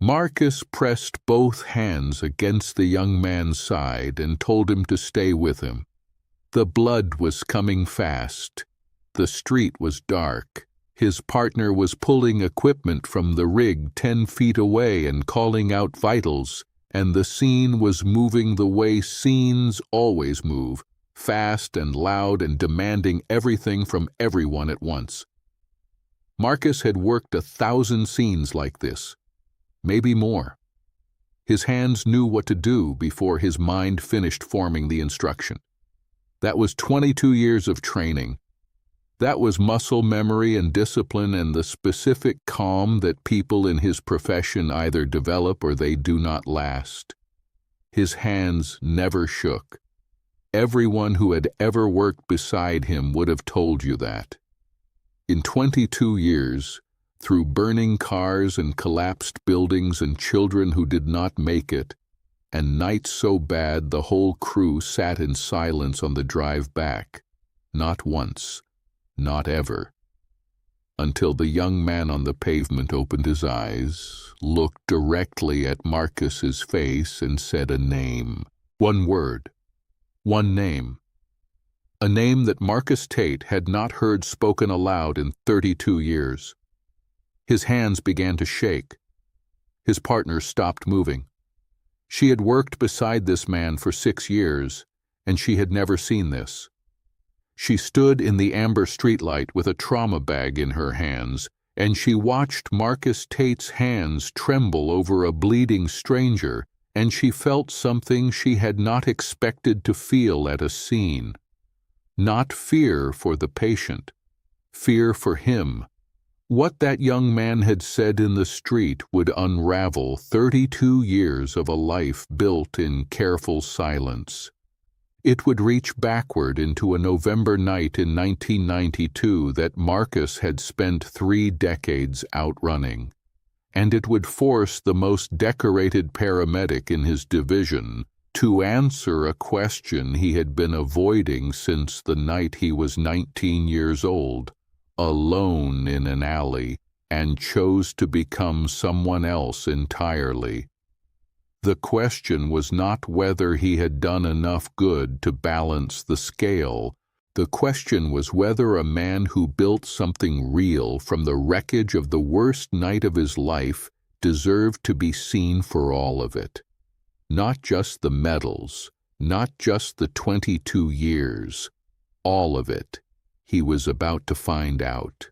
Marcus pressed both hands against the young man's side and told him to stay with him. The blood was coming fast. The street was dark. His partner was pulling equipment from the rig 10 feet away and calling out vitals, and the scene was moving the way scenes always move, fast and loud and demanding everything from everyone at once. Marcus had worked 1,000 scenes like this, maybe more. His hands knew what to do before his mind finished forming the instruction. That was 22 years of training. That was muscle memory and discipline and the specific calm that people in his profession either develop or they do not last. His hands never shook. Everyone who had ever worked beside him would have told you that. In 22 years, through burning cars and collapsed buildings and children who did not make it, and nights so bad the whole crew sat in silence on the drive back, not once, not ever, until the young man on the pavement opened his eyes, looked directly at Marcus's face and said a name. One word. One name. A name that Marcus Tate had not heard spoken aloud in 32 years. His hands began to shake. His partner stopped moving. She had worked beside this man for 6 years, and she had never seen this. She stood in the amber streetlight with a trauma bag in her hands, and she watched Marcus Tate's hands tremble over a bleeding stranger, and she felt something she had not expected to feel at a scene. Not fear for the patient, fear for him. What that young man had said in the street would unravel 32 years of a life built in careful silence. It would reach backward into a November night in 1992 that Marcus had spent 3 decades outrunning, and it would force the most decorated paramedic in his division to answer a question he had been avoiding since the night he was 19 years old, alone in an alley, and chose to become someone else entirely. The question was not whether he had done enough good to balance the scale. The question was whether a man who built something real from the wreckage of the worst night of his life deserved to be seen for all of it. Not just the medals, not just the 22 years, all of it. He was about to find out.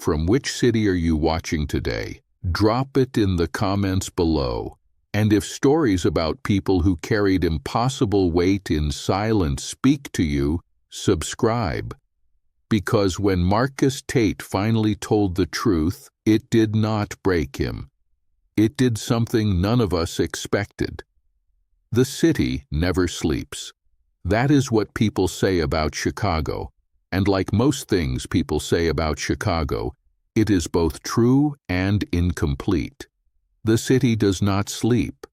From which city are you watching today? Drop it in the comments below. And if stories about people who carried impossible weight in silence speak to you, subscribe. Because when Marcus Tate finally told the truth, it did not break him. It did something none of us expected. The city never sleeps. That is what people say about Chicago. And like most things people say about Chicago, it is both true and incomplete. The city does not sleep,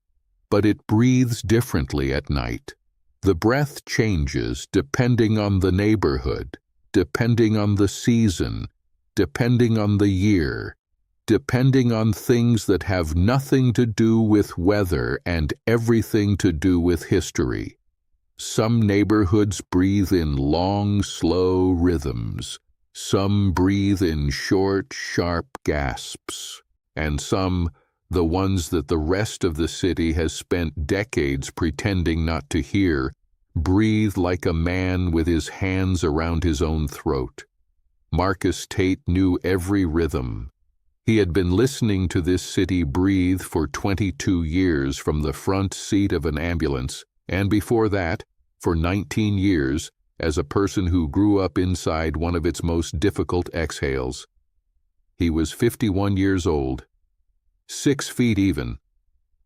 but it breathes differently at night. The breath changes depending on the neighborhood, depending on the season, depending on the year, depending on things that have nothing to do with weather and everything to do with history. Some neighborhoods breathe in long, slow rhythms. Some breathe in short, sharp gasps. And some, the ones that the rest of the city has spent decades pretending not to hear, breathe like a man with his hands around his own throat. Marcus Tate knew every rhythm. He had been listening to this city breathe for 22 years from the front seat of an ambulance, and before that, for 19 years, as a person who grew up inside one of its most difficult exhales. He was 51 years old. 6 feet even,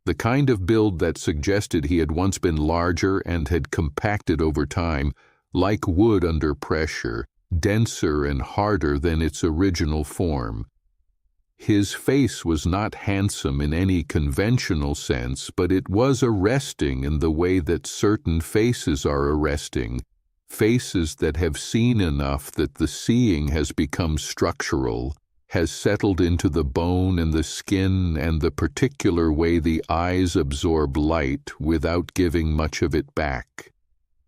the kind of build that suggested he had once been larger and had compacted over time, like wood under pressure, denser and harder than its original form. His face was not handsome in any conventional sense, but it was arresting in the way that certain faces are arresting, faces that have seen enough that the seeing has become structural, has settled into the bone and the skin and the particular way the eyes absorb light without giving much of it back.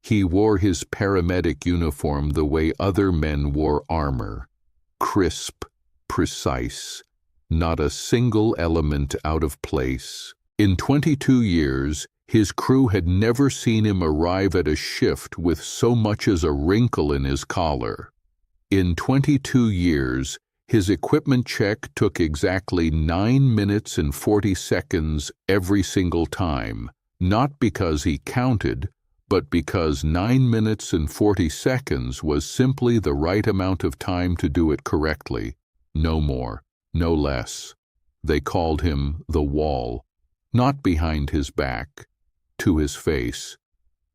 He wore his paramedic uniform the way other men wore armor, crisp, precise, not a single element out of place. In 22 years, his crew had never seen him arrive at a shift with so much as a wrinkle in his collar. In 22 years, his equipment check took exactly 9 minutes and 40 seconds every single time, not because he counted, but because 9 minutes and 40 seconds was simply the right amount of time to do it correctly. No more, no less. They called him the Wall, not behind his back, to his face,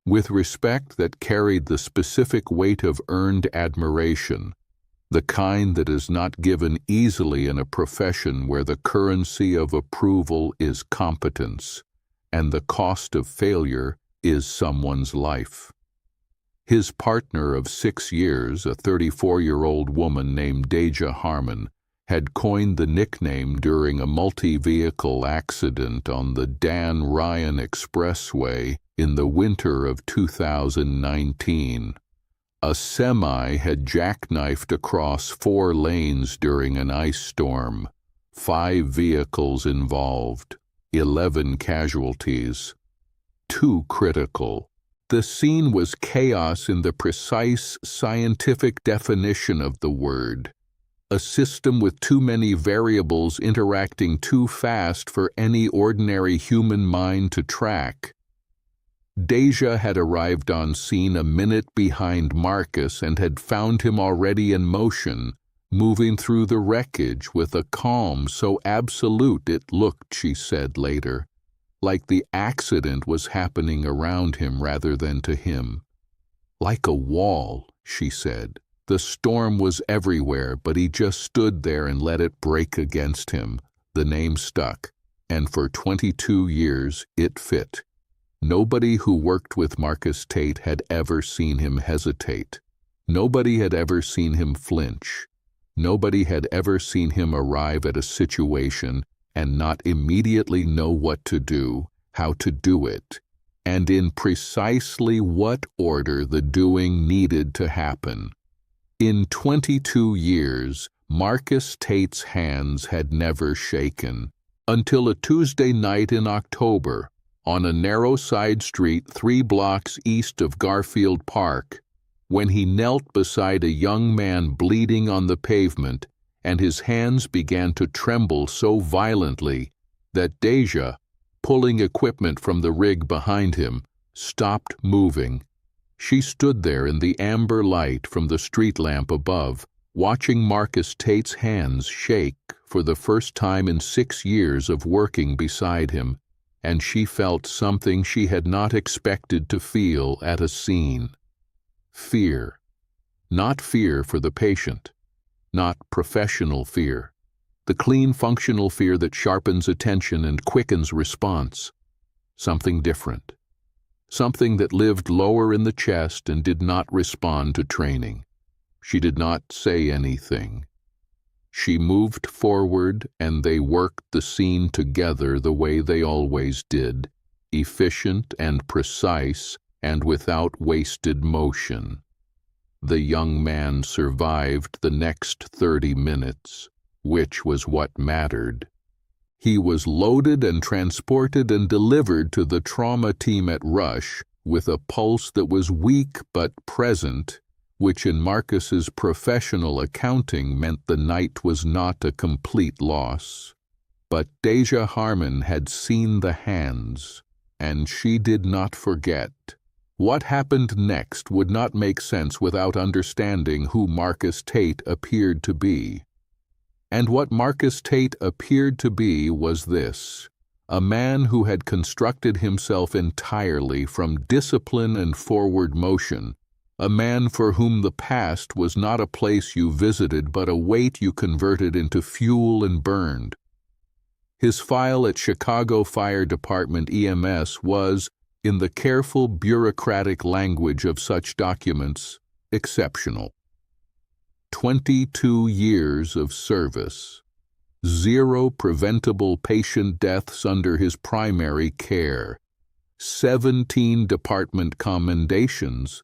with respect that carried the specific weight of earned admiration, the kind that is not given easily in a profession where the currency of approval is competence, and the cost of failure is someone's life. His partner of 6 years, a 34-year-old woman named Deja Harmon, had coined the nickname during a multi-vehicle accident on the Dan Ryan Expressway in the winter of 2019. A semi had jackknifed across 4 lanes during an ice storm. 5 vehicles involved, 11 casualties. 2 critical. The scene was chaos in the precise scientific definition of the word. A system with too many variables interacting too fast for any ordinary human mind to track. Deja had arrived on scene a minute behind Marcus and had found him already in motion, moving through the wreckage with a calm so absolute it looked, she said later, like the accident was happening around him rather than to him. Like a wall, she said. The storm was everywhere, but he just stood there and let it break against him. The name stuck, and for 22 years it fit. Nobody who worked with Marcus Tate had ever seen him hesitate. Nobody had ever seen him flinch. Nobody had ever seen him arrive at a situation and not immediately know what to do, how to do it, and in precisely what order the doing needed to happen. In 22 years, Marcus Tate's hands had never shaken, until a Tuesday night in October, on a narrow side street 3 blocks east of Garfield Park, when he knelt beside a young man bleeding on the pavement, and his hands began to tremble so violently that Deja, pulling equipment from the rig behind him, stopped moving. She stood there in the amber light from the street lamp above, watching Marcus Tate's hands shake for the first time in 6 years of working beside him, and she felt something she had not expected to feel at a scene. Fear. Not fear for the patient. Not professional fear. The clean, functional fear that sharpens attention and quickens response. Something different. Something that lived lower in the chest and did not respond to training. She did not say anything. She moved forward, and they worked the scene together the way they always did, efficient and precise and without wasted motion. The young man survived the next 30 minutes, which was what mattered. He was loaded and transported and delivered to the trauma team at Rush with a pulse that was weak but present, which in Marcus's professional accounting meant the night was not a complete loss. But Deja Harmon had seen the hands, and she did not forget. What happened next would not make sense without understanding who Marcus Tate appeared to be. And what Marcus Tate appeared to be was this: a man who had constructed himself entirely from discipline and forward motion, a man for whom the past was not a place you visited but a weight you converted into fuel and burned. His file at Chicago Fire Department EMS was, in the careful bureaucratic language of such documents, exceptional. 22 years of service. 0 preventable patient deaths under his primary care. 17 department commendations.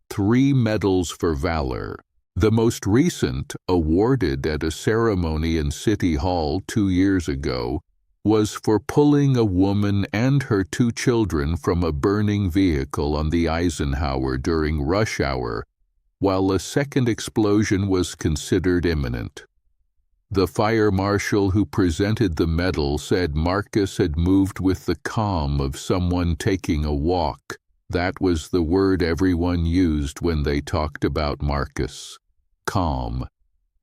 3 medals for valor. The most recent, awarded at a ceremony in City Hall 2 years ago, was for pulling a woman and her 2 children from a burning vehicle on the Eisenhower during rush hour, while a second explosion was considered imminent. The fire marshal who presented the medal said Marcus had moved with the calm of someone taking a walk. That was the word everyone used when they talked about Marcus. Calm.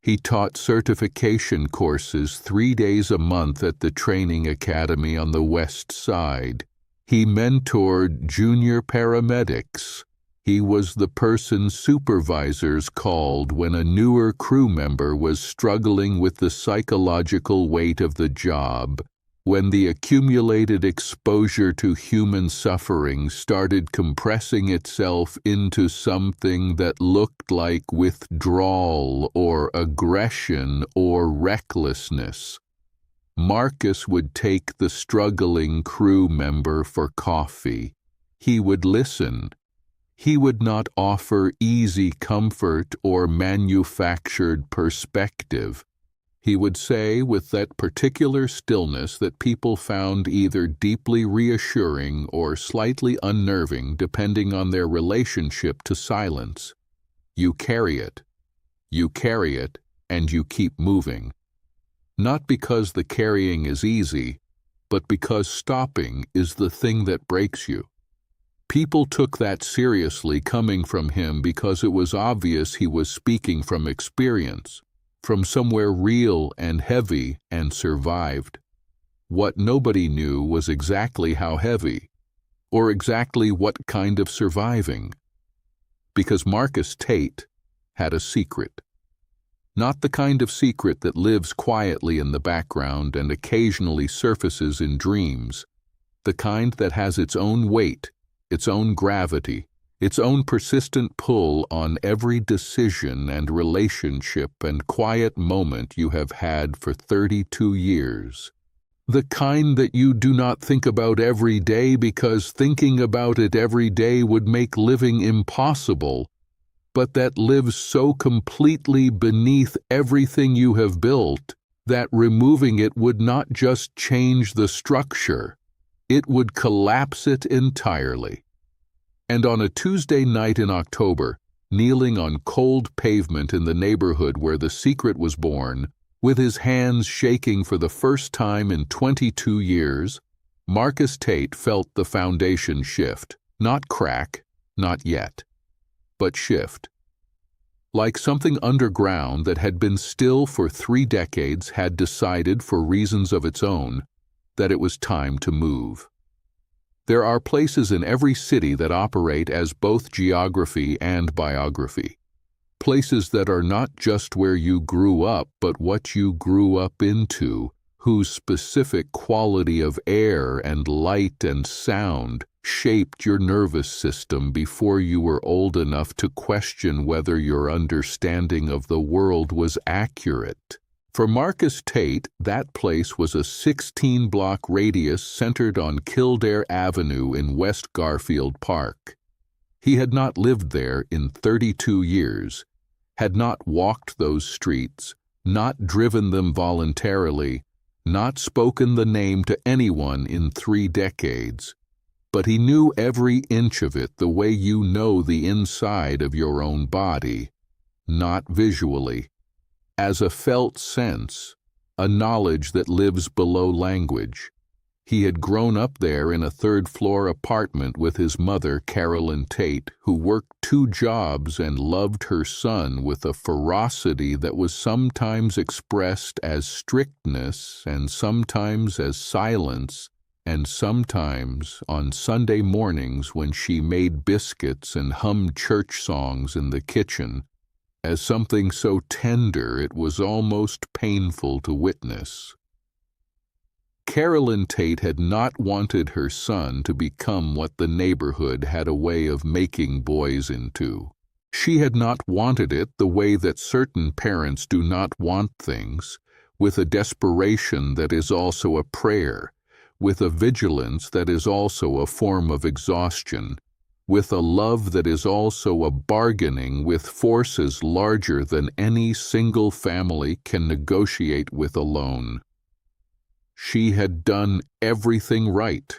He taught certification courses 3 days a month at the training academy on the West Side. He mentored junior paramedics. He was the person supervisors called when a newer crew member was struggling with the psychological weight of the job, when the accumulated exposure to human suffering started compressing itself into something that looked like withdrawal or aggression or recklessness. Marcus would take the struggling crew member for coffee. He would listen. He would not offer easy comfort or manufactured perspective. He would say with that particular stillness that people found either deeply reassuring or slightly unnerving depending on their relationship to silence, "You carry it, and you keep moving." Not because the carrying is easy, but because stopping is the thing that breaks you. People took that seriously coming from him because it was obvious he was speaking from experience, from somewhere real and heavy, and survived. What nobody knew was exactly how heavy, or exactly what kind of surviving. Because Marcus Tate had a secret. Not the kind of secret that lives quietly in the background and occasionally surfaces in dreams, the kind that has its own weight, its own gravity, its own persistent pull on every decision and relationship and quiet moment you have had for 32 years. The kind that you do not think about every day because thinking about it every day would make living impossible, but that lives so completely beneath everything you have built that removing it would not just change the structure, it would collapse it entirely. And on a Tuesday night in October, kneeling on cold pavement in the neighborhood where the secret was born, with his hands shaking for the first time in 22 years, Marcus Tate felt the foundation shift. Not crack, not yet, but shift. Like something underground that had been still for 3 decades had decided, for reasons of its own, that it was time to move. There are places in every city that operate as both geography and biography. Places that are not just where you grew up, but what you grew up into, whose specific quality of air and light and sound shaped your nervous system before you were old enough to question whether your understanding of the world was accurate. For Marcus Tate, that place was a 16-block radius centered on Kildare Avenue in West Garfield Park. He had not lived there in 32 years, had not walked those streets, not driven them voluntarily, not spoken the name to anyone in 3 decades. But he knew every inch of it the way you know the inside of your own body, not visually. As a felt sense, a knowledge that lives below language. He had grown up there in a 3rd-floor apartment with his mother, Carolyn Tate, who worked 2 jobs and loved her son with a ferocity that was sometimes expressed as strictness and sometimes as silence, and sometimes on Sunday mornings when she made biscuits and hummed church songs in the kitchen, as something so tender it was almost painful to witness. Carolyn Tate had not wanted her son to become what the neighborhood had a way of making boys into. She had not wanted it the way that certain parents do not want things, with a desperation that is also a prayer, with a vigilance that is also a form of exhaustion, with a love that is also a bargaining with forces larger than any single family can negotiate with alone. She had done everything right,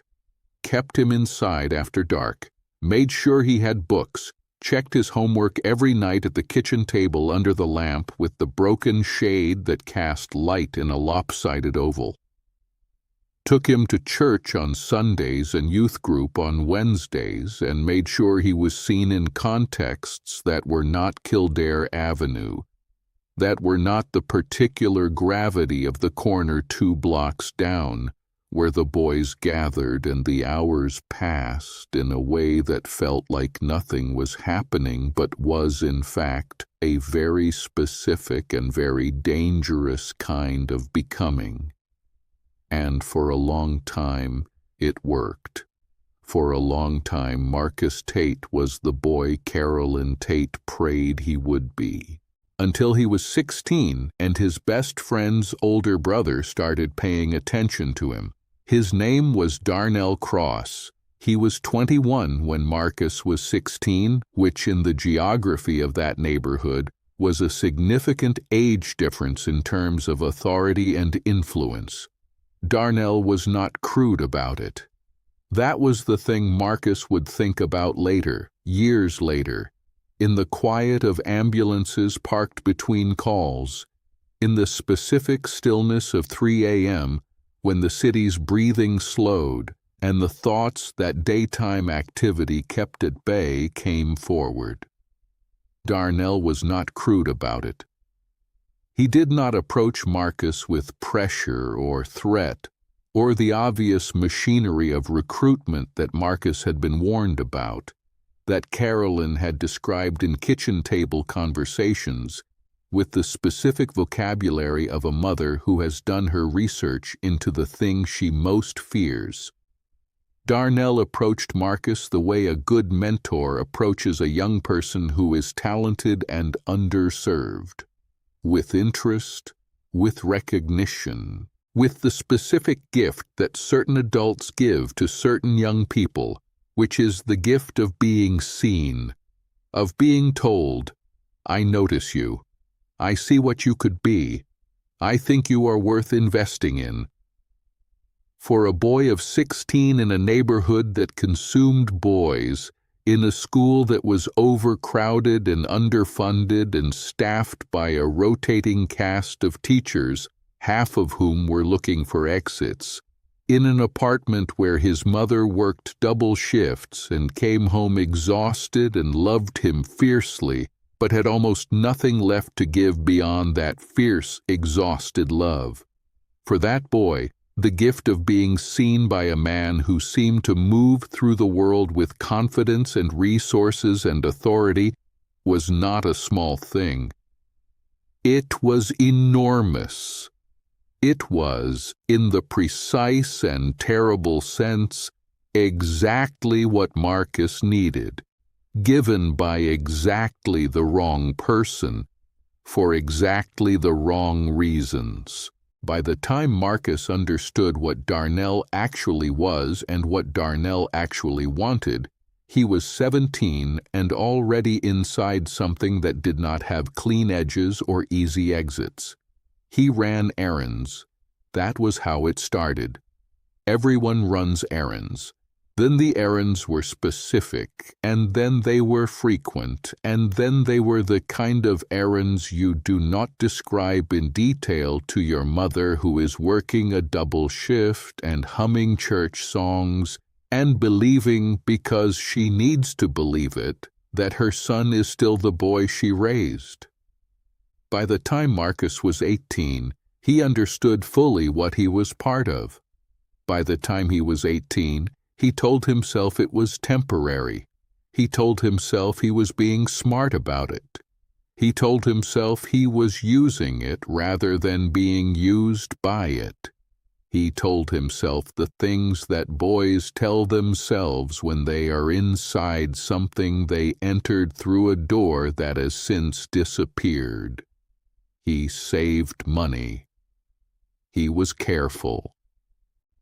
kept him inside after dark, made sure he had books, checked his homework every night at the kitchen table under the lamp with the broken shade that cast light in a lopsided oval. Took him to church on Sundays and youth group on Wednesdays and made sure he was seen in contexts that were not Kildare Avenue, that were not the particular gravity of the corner 2 blocks down, where the boys gathered and the hours passed in a way that felt like nothing was happening but was, in fact, a very specific and very dangerous kind of becoming. And for a long time, it worked. For a long time, Marcus Tate was the boy Carolyn Tate prayed he would be. Until he was 16 and his best friend's older brother started paying attention to him. His name was Darnell Cross. He was 21 when Marcus was 16, which in the geography of that neighborhood was a significant age difference in terms of authority and influence. Darnell was not crude about it. That was the thing Marcus would think about later, years later, in the quiet of ambulances parked between calls, in the specific stillness of 3 a.m., when the city's breathing slowed and the thoughts that daytime activity kept at bay came forward. Darnell was not crude about it. He did not approach Marcus with pressure or threat or the obvious machinery of recruitment that Marcus had been warned about, that Carolyn had described in kitchen table conversations, with the specific vocabulary of a mother who has done her research into the thing she most fears. Darnell approached Marcus the way a good mentor approaches a young person who is talented and underserved, with interest, with recognition, with the specific gift that certain adults give to certain young people, which is the gift of being seen, of being told, "I notice you. I see what you could be. I think you are worth investing in." For a boy of 16 in a neighborhood that consumed boys, in a school that was overcrowded and underfunded and staffed by a rotating cast of teachers, half of whom were looking for exits, in an apartment where his mother worked double shifts and came home exhausted and loved him fiercely, but had almost nothing left to give beyond that fierce, exhausted love. For that boy, the gift of being seen by a man who seemed to move through the world with confidence and resources and authority was not a small thing. It was enormous. It was, in the precise and terrible sense, exactly what Marcus needed, given by exactly the wrong person, for exactly the wrong reasons. By the time Marcus understood what Darnell actually was and what Darnell actually wanted, he was 17 and already inside something that did not have clean edges or easy exits. He ran errands. That was how it started. Everyone runs errands. Then the errands were specific, and then they were frequent, and then they were the kind of errands you do not describe in detail to your mother who is working a double shift and humming church songs and believing, because she needs to believe it, that her son is still the boy she raised. By the time Marcus was 18, he understood fully what he was part of. By the time he was 18, he told himself it was temporary. He told himself he was being smart about it. He told himself he was using it rather than being used by it. He told himself the things that boys tell themselves when they are inside something they entered through a door that has since disappeared. He saved money. He was careful.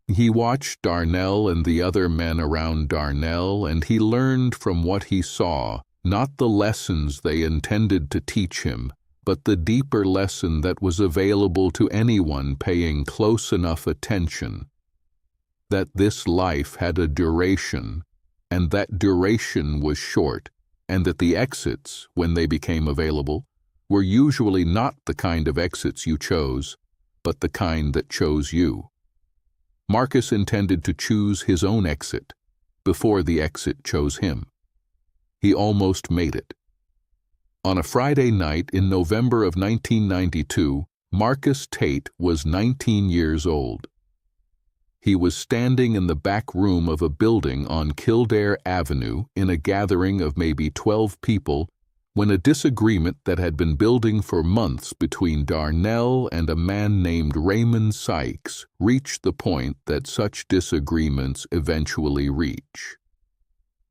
He watched Darnell and the other men around Darnell, and he learned from what he saw, not the lessons they intended to teach him, but the deeper lesson that was available to anyone paying close enough attention, that this life had a duration, and that duration was short, and that the exits, when they became available, were usually not the kind of exits you chose, but the kind that chose you. Marcus intended to choose his own exit before the exit chose him. He almost made it. On a Friday night in November of 1992, Marcus Tate was 19 years old. He was standing in the back room of a building on Kildare Avenue in a gathering of maybe 12 people when a disagreement that had been building for months between Darnell and a man named Raymond Sykes reached the point that such disagreements eventually reach.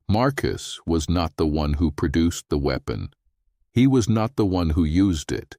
Marcus was not the one who produced the weapon. He was not the one who used it.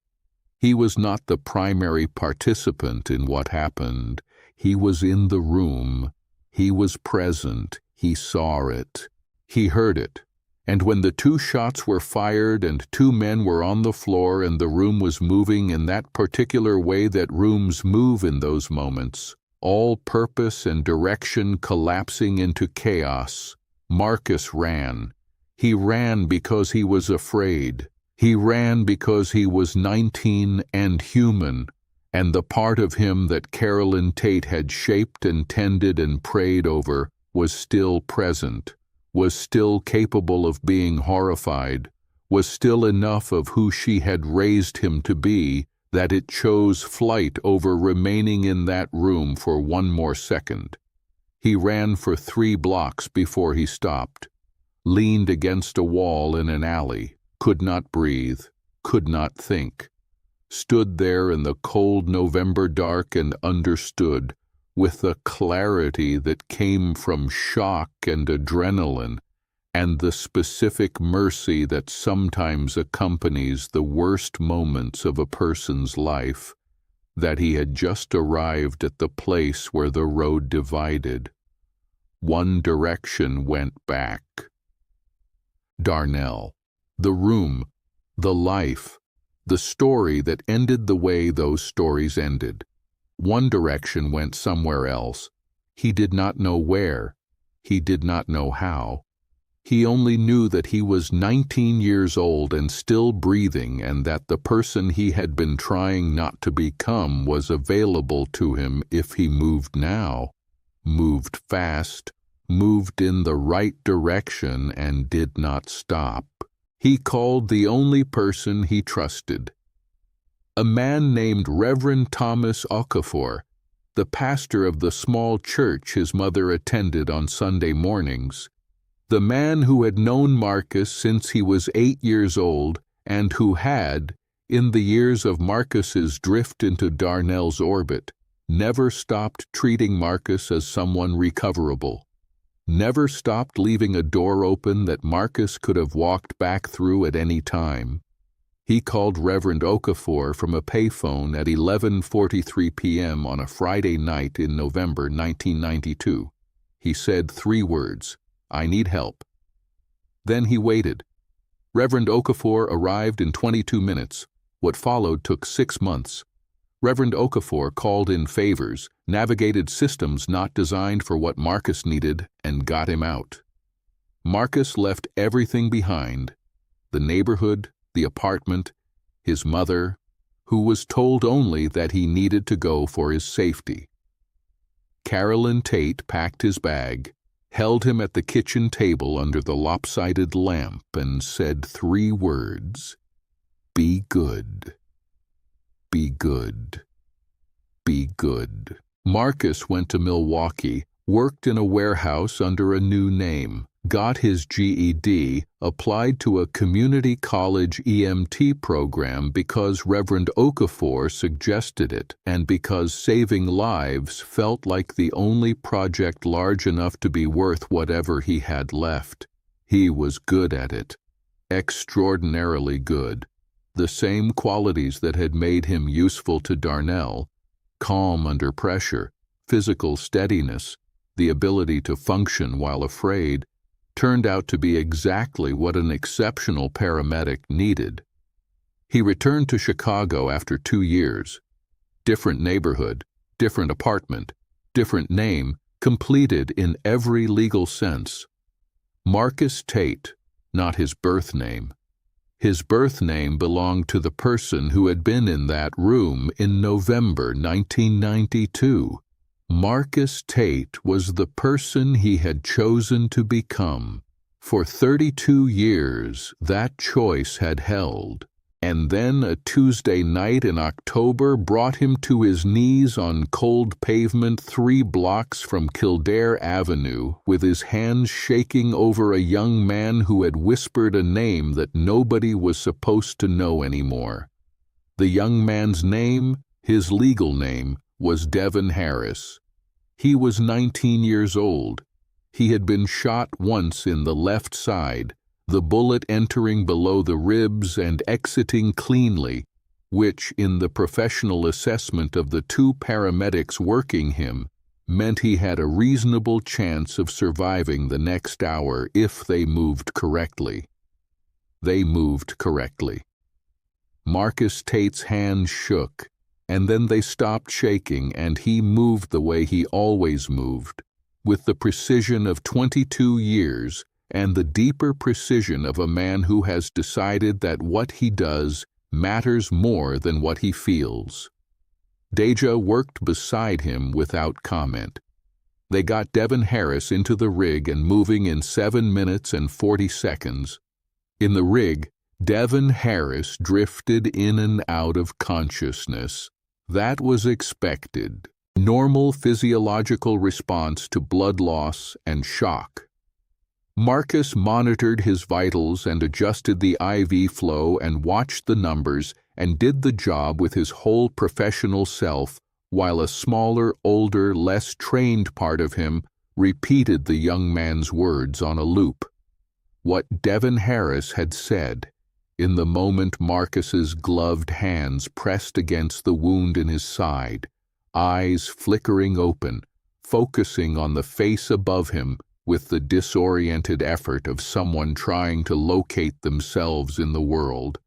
He was not the primary participant in what happened. He was in the room. He was present. He saw it. He heard it. And when the 2 shots were fired and 2 men were on the floor and the room was moving in that particular way that rooms move in those moments, all purpose and direction collapsing into chaos, Marcus ran. He ran because he was afraid. He ran because he was 19 and human, and the part of him that Carolyn Tate had shaped and tended and prayed over was still present, was still capable of being horrified, was still enough of who she had raised him to be that it chose flight over remaining in that room for 1 more second. He ran for 3 blocks before he stopped, leaned against a wall in an alley, could not breathe, could not think, stood there in the cold November dark and understood, with the clarity that came from shock and adrenaline, and the specific mercy that sometimes accompanies the worst moments of a person's life, that he had just arrived at the place where the road divided. One direction went back. Darnell, the room, the life, the story that ended the way those stories ended. One direction went somewhere else. He did not know where. He did not know how. He only knew that he was 19 years old and still breathing, and that the person he had been trying not to become was available to him if he moved now, moved fast, moved in the right direction, and did not stop. He called the only person he trusted. A man named Reverend Thomas Okafor, the pastor of the small church his mother attended on Sunday mornings, the man who had known Marcus since he was 8 years old and who had, in the years of Marcus's drift into Darnell's orbit, never stopped treating Marcus as someone recoverable, never stopped leaving a door open that Marcus could have walked back through at any time. He called Reverend Okafor from a payphone at 11:43 p.m. on a Friday night in November 1992. He said 3 words, "I need help." Then he waited. Reverend Okafor arrived in 22 minutes. What followed took 6 months. Reverend Okafor called in favors, navigated systems not designed for what Marcus needed, and got him out. Marcus left everything behind: the neighborhood, the apartment, his mother, who was told only that he needed to go for his safety. Carolyn Tate packed his bag, held him at the kitchen table under the lopsided lamp, and said 3 words: "Be good. Be good. Be good." Marcus went to Milwaukee, worked in a warehouse under a new name, got his GED, applied to a community college EMT program because Reverend Okafor suggested it, and because saving lives felt like the only project large enough to be worth whatever he had left. He was good at it. Extraordinarily good. The same qualities that had made him useful to Darnell: calm under pressure, physical steadiness, the ability to function while afraid, turned out to be exactly what an exceptional paramedic needed. He returned to Chicago after 2 years. Different neighborhood, different apartment, different name, completed in every legal sense. Marcus Tate, not his birth name. His birth name belonged to the person who had been in that room in November 1992. Marcus Tate was the person he had chosen to become. For 32 years, that choice had held, and then a Tuesday night in October brought him to his knees on cold pavement 3 blocks from Kildare Avenue, with his hands shaking over a young man who had whispered a name that nobody was supposed to know anymore. The young man's name, his legal name, was Devin Harris. He was 19 years old. He had been shot once in the left side, the bullet entering below the ribs and exiting cleanly, which, in the professional assessment of the 2 paramedics working him, meant he had a reasonable chance of surviving the next hour if they moved correctly. They moved correctly. Marcus Tate's hands shook, and then they stopped shaking, and he moved the way he always moved, with the precision of 22 years and the deeper precision of a man who has decided that what he does matters more than what he feels. Deja worked beside him without comment. They got Devin Harris into the rig and moving in 7 minutes and 40 seconds. In the rig, Devin Harris drifted in and out of consciousness. That was expected. Normal physiological response to blood loss and shock. Marcus monitored his vitals and adjusted the IV flow and watched the numbers and did the job with his whole professional self, while a smaller, older, less trained part of him repeated the young man's words on a loop. What Devin Harris had said, in the moment Marcus's gloved hands pressed against the wound in his side, eyes flickering open, focusing on the face above him with the disoriented effort of someone trying to locate themselves in the world.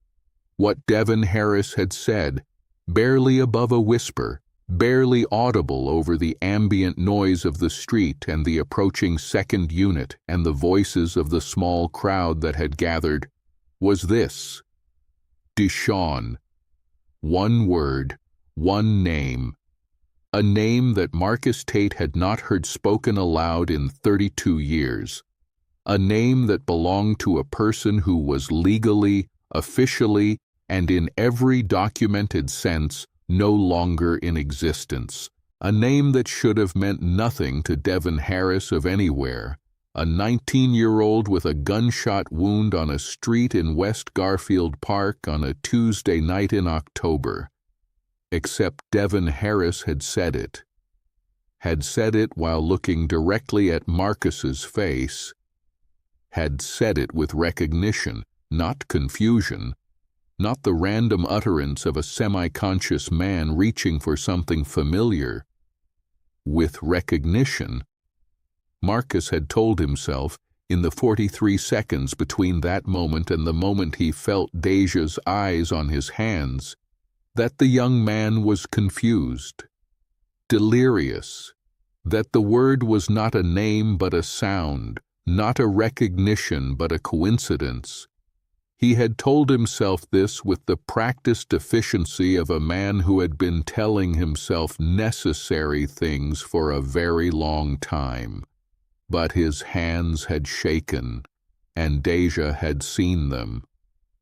What Devin Harris had said, barely above a whisper, barely audible over the ambient noise of the street and the approaching second unit and the voices of the small crowd that had gathered, was this: Deshawn. One word, one name. A name that Marcus Tate had not heard spoken aloud in 32 years. A name that belonged to a person who was legally, officially, and in every documented sense no longer in existence. A name that should have meant nothing to Devin Harris of anywhere. A 19-year-old with a gunshot wound on a street in West Garfield Park on a Tuesday night in October. Except Devin Harris had said it. Had said it while looking directly at Marcus's face. Had said it with recognition, not confusion. Not the random utterance of a semi-conscious man reaching for something familiar. With recognition. Marcus had told himself, in the 43 seconds between that moment and the moment he felt Deja's eyes on his hands, that the young man was confused, delirious, that the word was not a name but a sound, not a recognition but a coincidence. He had told himself this with the practiced efficiency of a man who had been telling himself necessary things for a very long time. But his hands had shaken, and Deja had seen them.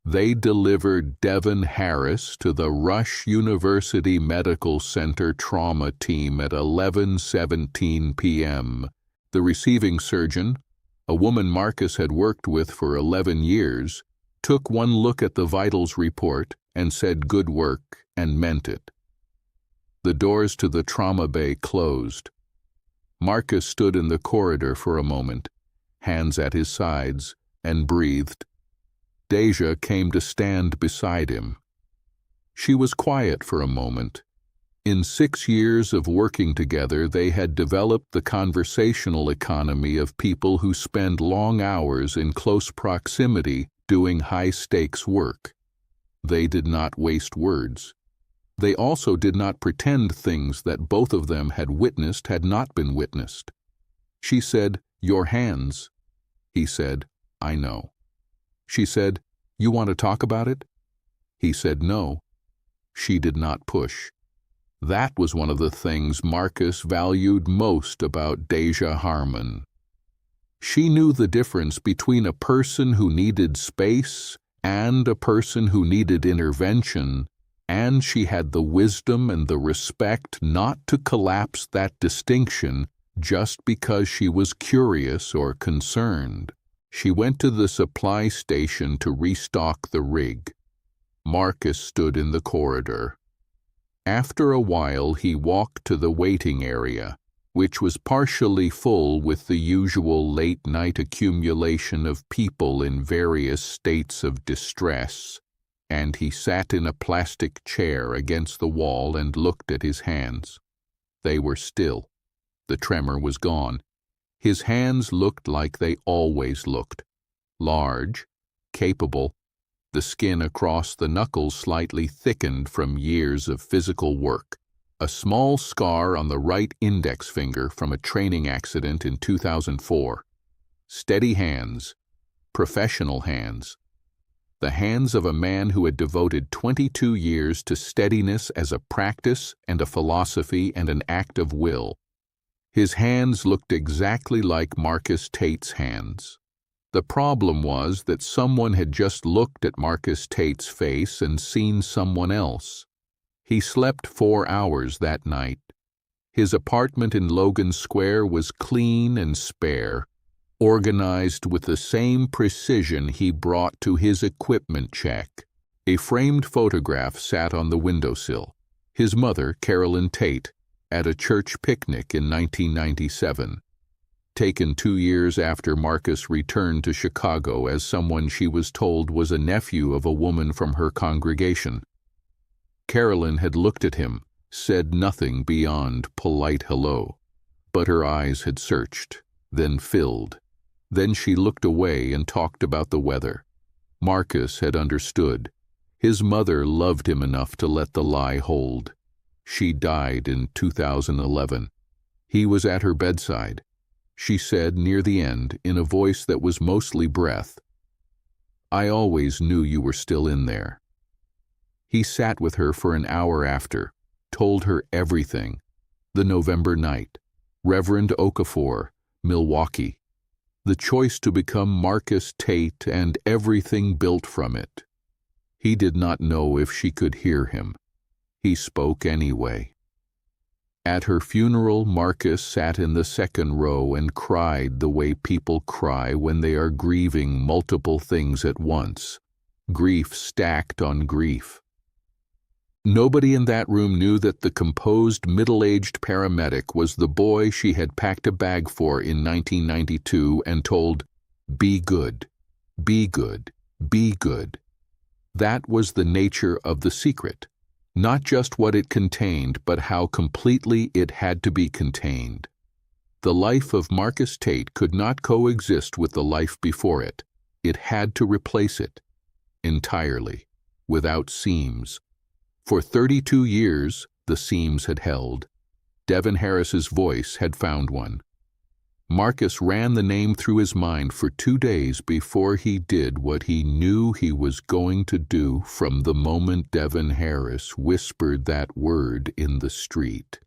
They delivered Devin Harris to the Rush University Medical Center trauma team at 11:17 p.m. The receiving surgeon, a woman Marcus had worked with for 11 years, took one look at the vitals report and said good work and meant it. The doors to the trauma bay closed. Marcus stood in the corridor for a moment, hands at his sides, and breathed. Deja came to stand beside him. She was quiet for a moment. In 6 years of working together, they had developed the conversational economy of people who spend long hours in close proximity doing high-stakes work. They did not waste words. They also did not pretend things that both of them had witnessed had not been witnessed. She said, "Your hands." He said, "I know." She said, "You want to talk about it?" He said no. She did not push. That was one of the things Marcus valued most about Deja Harmon. She knew the difference between a person who needed space and a person who needed intervention, and she had the wisdom and the respect not to collapse that distinction just because she was curious or concerned. She went to the supply station to restock the rig. Marcus stood in the corridor. After a while, he walked to the waiting area, which was partially full with the usual late-night accumulation of people in various states of distress, and he sat in a plastic chair against the wall and looked at his hands. They were still. The tremor was gone. His hands looked like they always looked. Large, capable, the skin across the knuckles slightly thickened from years of physical work. A small scar on the right index finger from a training accident in 2004. Steady hands, professional hands. The hands of a man who had devoted 22 years to steadiness as a practice and a philosophy and an act of will. His hands looked exactly like Marcus Tate's hands. The problem was that someone had just looked at Marcus Tate's face and seen someone else. He slept 4 hours that night. His apartment in Logan Square was clean and spare, organized with the same precision he brought to his equipment check. A framed photograph sat on the windowsill. His mother, Carolyn Tate, at a church picnic in 1997. Taken 2 years after Marcus returned to Chicago as someone she was told was a nephew of a woman from her congregation. Carolyn had looked at him, said nothing beyond polite hello, but her eyes had searched, then filled. Then she looked away and talked about the weather. Marcus had understood. His mother loved him enough to let the lie hold. She died in 2011. He was at her bedside. She said near the end, in a voice that was mostly breath, "I always knew you were still in there." He sat with her for an hour after, told her everything. The November night, Reverend Okafor, Milwaukee, the choice to become Marcus Tate and everything built from it. He did not know if she could hear him. He spoke anyway. At her funeral, Marcus sat in the second row and cried the way people cry when they are grieving multiple things at once, grief stacked on grief. Nobody in that room knew that the composed, middle-aged paramedic was the boy she had packed a bag for in 1992 and told, "Be good, be good, be good." That was the nature of the secret. Not just what it contained, but how completely it had to be contained. The life of Marcus Tate could not coexist with the life before it. It had to replace it, entirely, without seams. For 32 years, the seams had held. Devin Harris's voice had found one. Marcus ran the name through his mind for 2 days before he did what he knew he was going to do from the moment Devin Harris whispered that word in the street.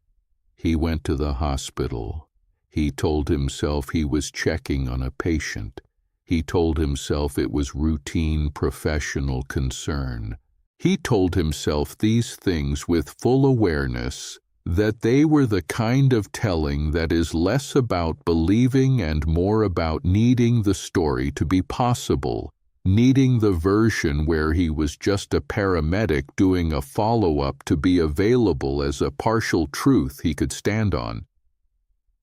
He went to the hospital. He told himself he was checking on a patient. He told himself it was routine professional concern. He told himself these things with full awareness that they were the kind of telling that is less about believing and more about needing the story to be possible, needing the version where he was just a paramedic doing a follow-up to be available as a partial truth he could stand on.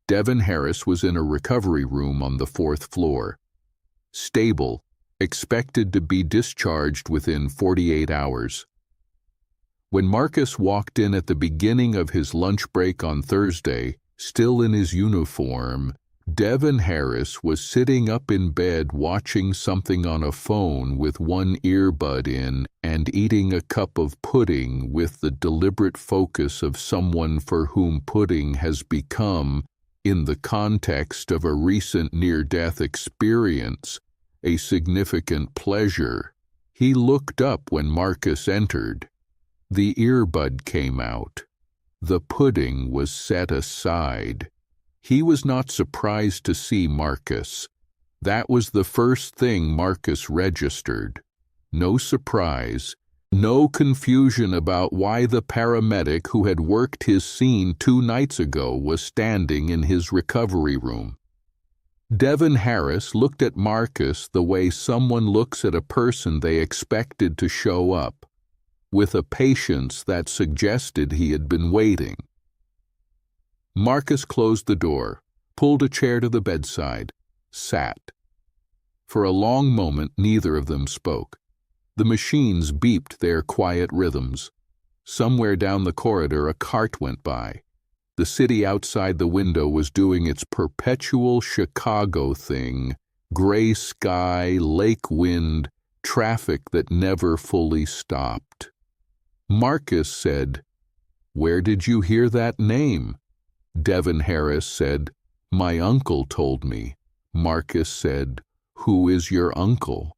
Devin Harris was in a recovery room on the 4th floor. Stable, expected to be discharged within 48 hours. When Marcus walked in at the beginning of his lunch break on Thursday, still in his uniform, Devin Harris was sitting up in bed watching something on a phone with one earbud in and eating a cup of pudding with the deliberate focus of someone for whom pudding has become, in the context of a recent near-death experience, a significant pleasure. He looked up when Marcus entered. The earbud came out. The pudding was set aside. He was not surprised to see Marcus. That was the first thing Marcus registered. No surprise, no confusion about why the paramedic who had worked his scene 2 nights ago was standing in his recovery room. Devin Harris looked at Marcus the way someone looks at a person they expected to show up, with a patience that suggested he had been waiting. Marcus closed the door, pulled a chair to the bedside, sat. For a long moment, neither of them spoke. The machines beeped their quiet rhythms. Somewhere down the corridor, a cart went by. The city outside the window was doing its perpetual Chicago thing: gray sky, lake wind, traffic that never fully stopped. Marcus said, "Where did you hear that name?" Devin Harris said, "My uncle told me." Marcus said, "Who is your uncle?"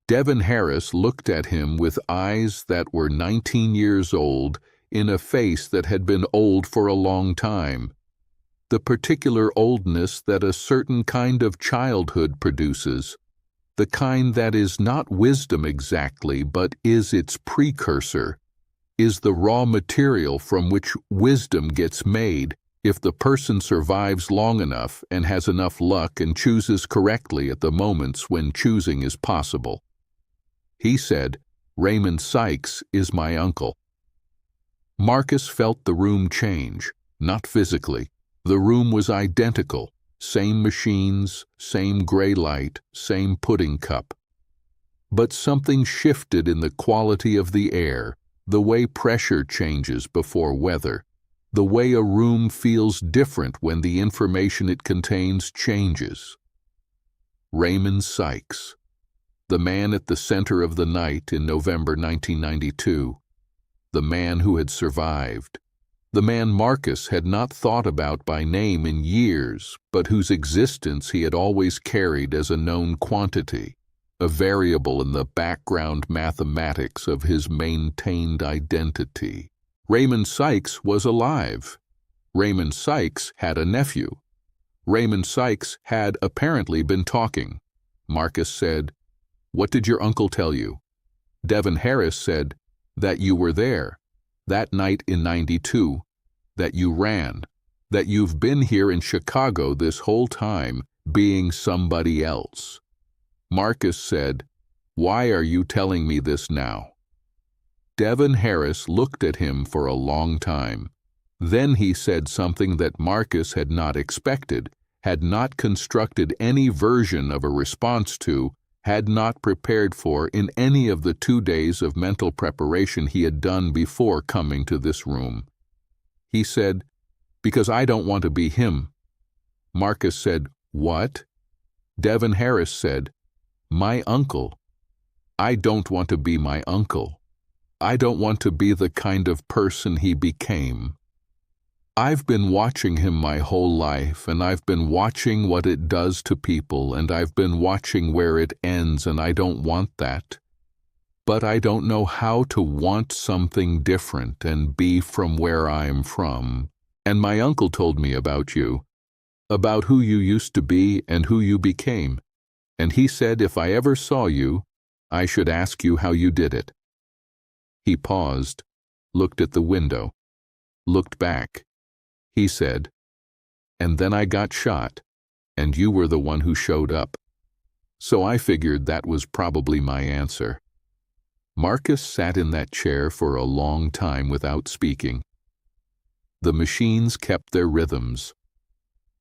Devin Harris looked at him with eyes that were 19 years old in a face that had been old for a long time. The particular oldness that a certain kind of childhood produces, the kind that is not wisdom exactly, but is its precursor, is the raw material from which wisdom gets made if the person survives long enough and has enough luck and chooses correctly at the moments when choosing is possible. He said, "Raymond Sykes is my uncle." Marcus felt the room change, not physically. The room was identical. Same machines, same gray light, same pudding cup. But something shifted in the quality of the air, the way pressure changes before weather, the way a room feels different when the information it contains changes. Raymond Sykes, the man at the center of the night in November 1992, the man who had survived, the man Marcus had not thought about by name in years, but whose existence he had always carried as a known quantity, a variable in the background mathematics of his maintained identity. Raymond Sykes was alive. Raymond Sykes had a nephew. Raymond Sykes had apparently been talking. Marcus said, "What did your uncle tell you?" Devin Harris said, "That you were there, that night in '92, that you ran, that you've been here in Chicago this whole time, being somebody else." Marcus said, "Why are you telling me this now?" Devin Harris looked at him for a long time. Then he said something that Marcus had not expected, had not constructed any version of a response to, had not prepared for in any of the 2 days of mental preparation he had done before coming to this room. He said, "Because I don't want to be him." Marcus said, "What?" Devin Harris said, "My uncle. I don't want to be my uncle. I don't want to be the kind of person he became. I've been watching him my whole life, and I've been watching what it does to people, and I've been watching where it ends, and I don't want that. But I don't know how to want something different and be from where I'm from. And my uncle told me about you, about who you used to be and who you became. And he said if I ever saw you, I should ask you how you did it." He paused, looked at the window. looked back. He said, "And then I got shot, and you were the one who showed up." So I figured that was probably my answer. Marcus sat in that chair for a long time without speaking. The machines kept their rhythms.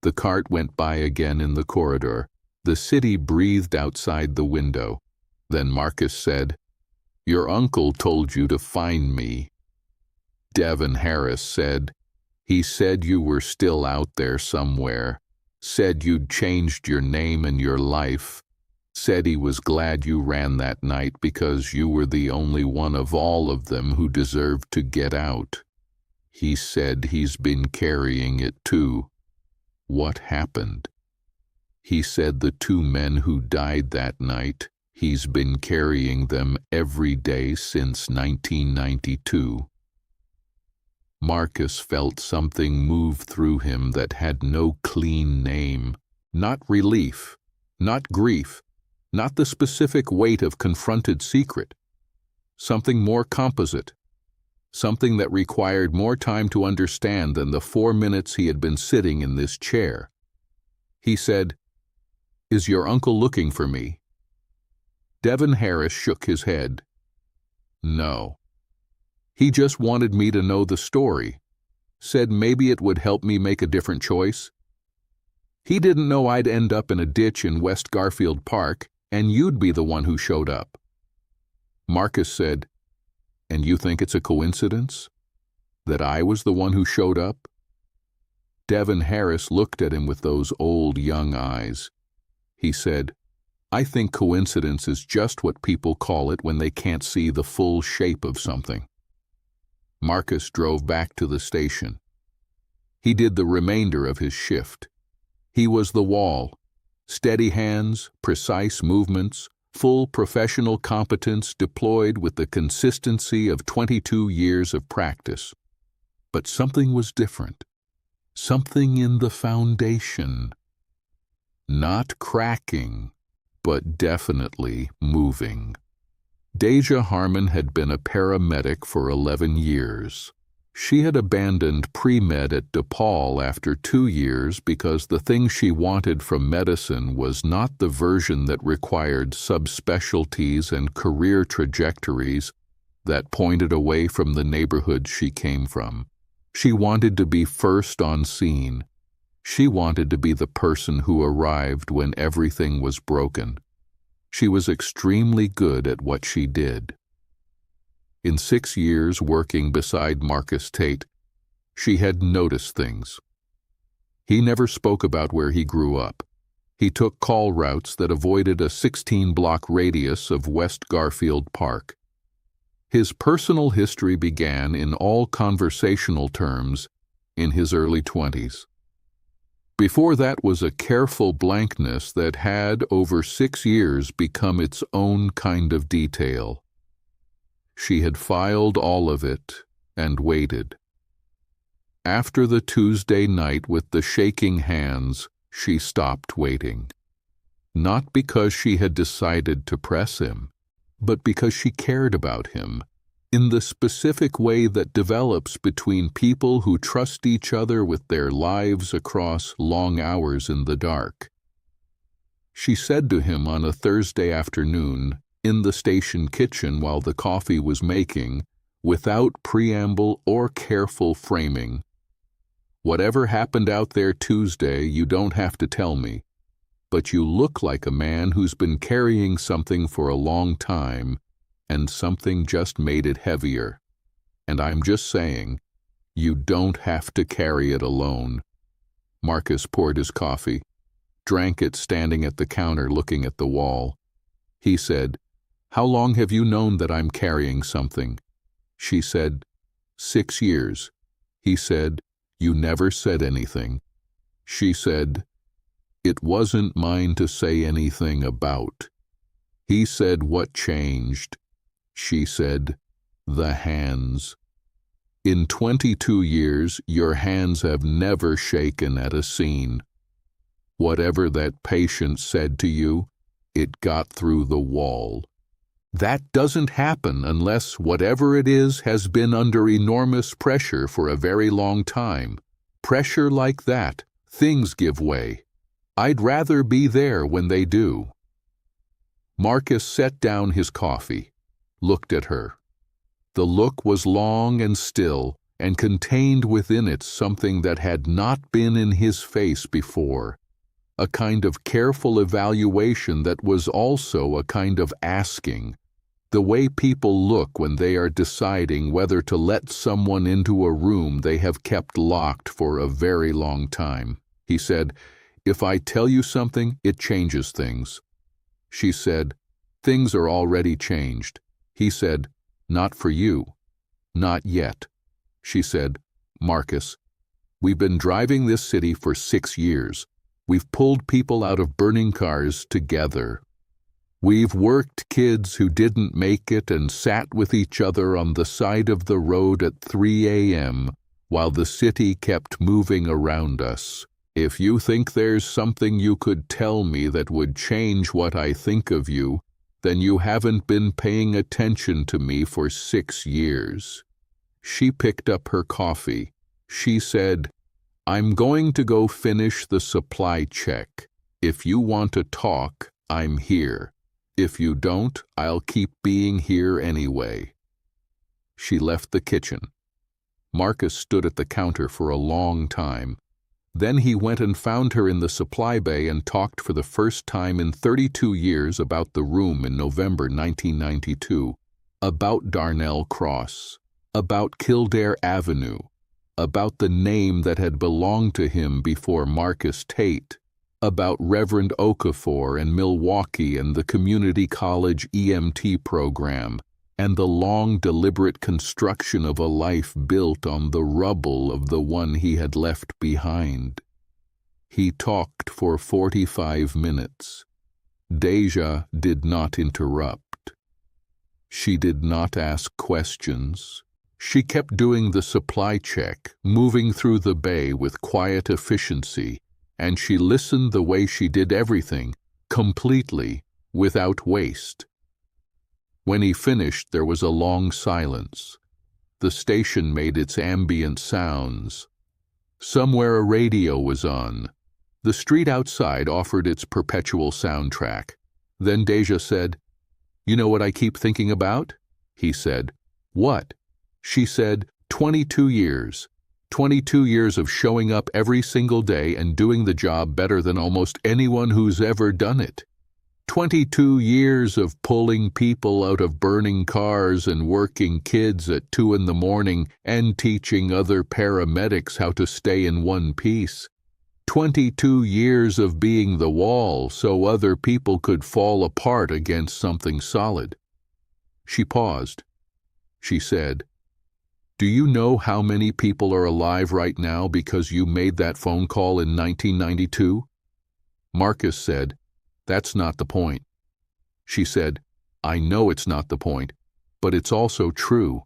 The cart went by again in the corridor. The city breathed outside the window. Then Marcus said, "Your uncle told you to find me." Devin Harris said, "He said you were still out there somewhere. Said you'd changed your name and your life. Said he was glad you ran that night because you were the only one of all of them who deserved to get out. He said he's been carrying it too." What happened? He said the two men who died that night, he's been carrying them every day since 1992. Marcus felt something move through him that had no clean name. Not relief, not grief, not the specific weight of confronted secret. Something more composite. Something that required more time to understand than the 4 minutes he had been sitting in this chair. He said, "Is your uncle looking for me?" Devin Harris shook his head. "No. He just wanted me to know the story. Said maybe it would help me make a different choice. He didn't know I'd end up in a ditch in West Garfield Park, and you'd be the one who showed up." Marcus said, "And you think it's a coincidence? That I was the one who showed up?" Devin Harris looked at him with those old young eyes. He said, "I think coincidence is just what people call it when they can't see the full shape of something." Marcus drove back to the station. He did the remainder of his shift. He was the wall. Steady hands, precise movements, full professional competence deployed with the consistency of 22 years of practice. But something was different. Something in the foundation. Not cracking, but definitely moving. Deja Harmon had been a paramedic for 11 years. She had abandoned pre-med at DePaul after 2 years because the thing she wanted from medicine was not the version that required subspecialties and career trajectories that pointed away from the neighborhood she came from. She wanted to be first on scene. She wanted to be the person who arrived when everything was broken. She was extremely good at what she did. In 6 years working beside Marcus Tate, she had noticed things. He never spoke about where he grew up. He took call routes that avoided a 16-block radius of West Garfield Park. His personal history began in all conversational terms in his early 20s. Before that was a careful blankness that had, over 6 years, become its own kind of detail. She had filed all of it and waited. After the Tuesday night with the shaking hands, she stopped waiting. Not because she had decided to press him, but because she cared about him, in the specific way that develops between people who trust each other with their lives across long hours in the dark. She said to him on a Thursday afternoon, in the station kitchen while the coffee was making, without preamble or careful framing, "Whatever happened out there Tuesday, you don't have to tell me, but you look like a man who's been carrying something for a long time, and something just made it heavier. And I'm just saying, you don't have to carry it alone." Marcus poured his coffee, drank it standing at the counter looking at the wall. He said, "How long have you known that I'm carrying something?" She said, 6 years. He said, "You never said anything." She said, "It wasn't mine to say anything about." He said, "What changed?" She said, "The hands. In 22 years, your hands have never shaken at a scene. Whatever that patient said to you, it got through the wall. That doesn't happen unless whatever it is has been under enormous pressure for a very long time. Pressure like that, things give way. I'd rather be there when they do. Marcus set down his coffee, looked at her. The look was long and still, and contained within it something that had not been in his face before, a kind of careful evaluation that was also a kind of asking, the way people look when they are deciding whether to let someone into a room they have kept locked for a very long time. He said, "If I tell you something, it changes things." She said, "Things are already changed." He said, "Not for you. Not yet." She said, "Marcus, we've been driving this city for 6 years. We've pulled people out of burning cars together. We've worked kids who didn't make it and sat with each other on the side of the road at 3 a.m. while the city kept moving around us. If you think there's something you could tell me that would change what I think of you, then you haven't been paying attention to me for 6 years." She picked up her coffee. She said, "I'm going to go finish the supply check. If you want to talk, I'm here. If you don't, I'll keep being here anyway." She left the kitchen. Marcus stood at the counter for a long time. Then he went and found her in the supply bay and talked for the first time in 32 years about the room in November 1992, about Darnell Cross, about Kildare Avenue, about the name that had belonged to him before Marcus Tate, about Reverend Okafor and Milwaukee and the community college EMT program, and the long, deliberate construction of a life built on the rubble of the one he had left behind. He talked for 45 minutes. Deja did not interrupt. She did not ask questions. She kept doing the supply check, moving through the bay with quiet efficiency, and she listened the way she did everything, completely, without waste. When he finished, there was a long silence. The station made its ambient sounds. Somewhere a radio was on. The street outside offered its perpetual soundtrack. Then Deja said, "You know what I keep thinking about?" He said, "What?" She said, 22 years. 22 years of showing up every single day and doing the job better than almost anyone who's ever done it. 22 years of pulling people out of burning cars and working kids at 2 in the morning and teaching other paramedics how to stay in one piece. 22 years of being the wall so other people could fall apart against something solid. She paused. She said, "Do you know how many people are alive right now because you made that phone call in 1992? Marcus said, "That's not the point." She said, "I know it's not the point, but it's also true."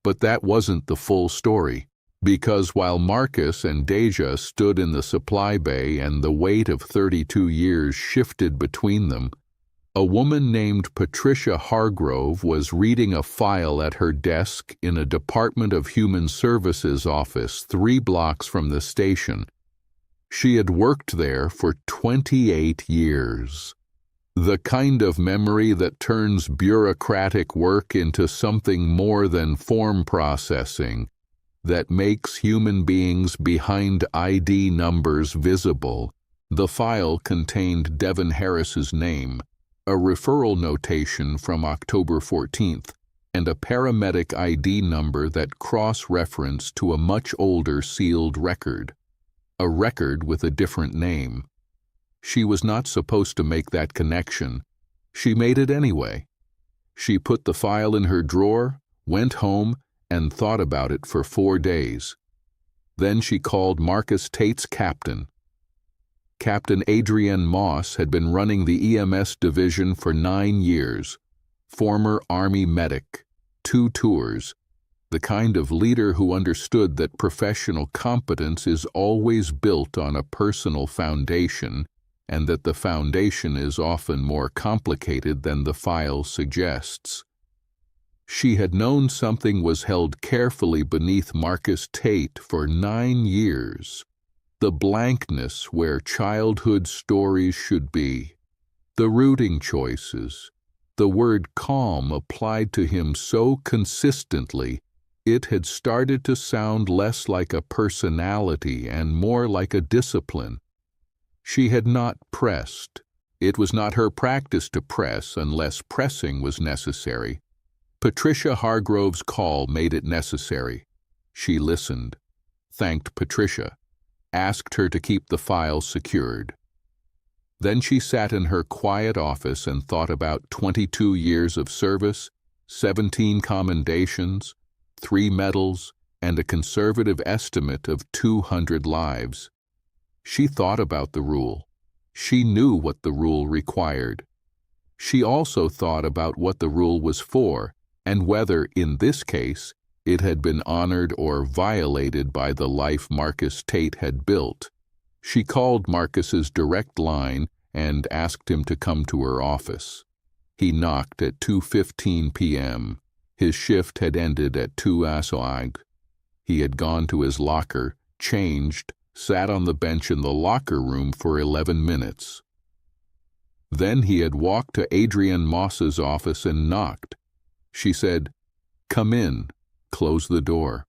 But that wasn't the full story, because while Marcus and Deja stood in the supply bay and the weight of 32 years shifted between them, a woman named Patricia Hargrove was reading a file at her desk in a Department of Human Services office 3 blocks from the station. She had worked there for 28 years. The kind of memory that turns bureaucratic work into something more than form processing, that makes human beings behind ID numbers visible. The file contained Devin Harris's name, a referral notation from October 14th, and a paramedic ID number that cross-referenced to a much older sealed record. A record with a different name. She was not supposed to make that connection. She made it anyway. She put the file in her drawer, went home, and thought about it for 4 days. Then she called Marcus Tate's captain. Captain Adrienne Moss had been running the EMS division for 9 years. Former Army medic, 2 tours. The kind of leader who understood that professional competence is always built on a personal foundation, and that the foundation is often more complicated than the file suggests. She had known something was held carefully beneath Marcus Tate for 9 years, the blankness where childhood stories should be, the rooting choices, the word calm applied to him so consistently it had started to sound less like a personality and more like a discipline. She had not pressed. It was not her practice to press unless pressing was necessary. Patricia Hargrove's call made it necessary. She listened, thanked Patricia, asked her to keep the file secured. Then she sat in her quiet office and thought about 22 years of service, 17 commendations, 3 medals, and a conservative estimate of 200 lives. She thought about the rule. She knew what the rule required. She also thought about what the rule was for, and whether, in this case, it had been honored or violated by the life Marcus Tate had built. She called Marcus's direct line and asked him to come to her office. He knocked at 2:15 p.m. His shift had ended at 2:00. He had gone to his locker, changed, sat on the bench in the locker room for 11 minutes. Then he had walked to Adrienne Moss's office and knocked. She said, "Come in," closed the door.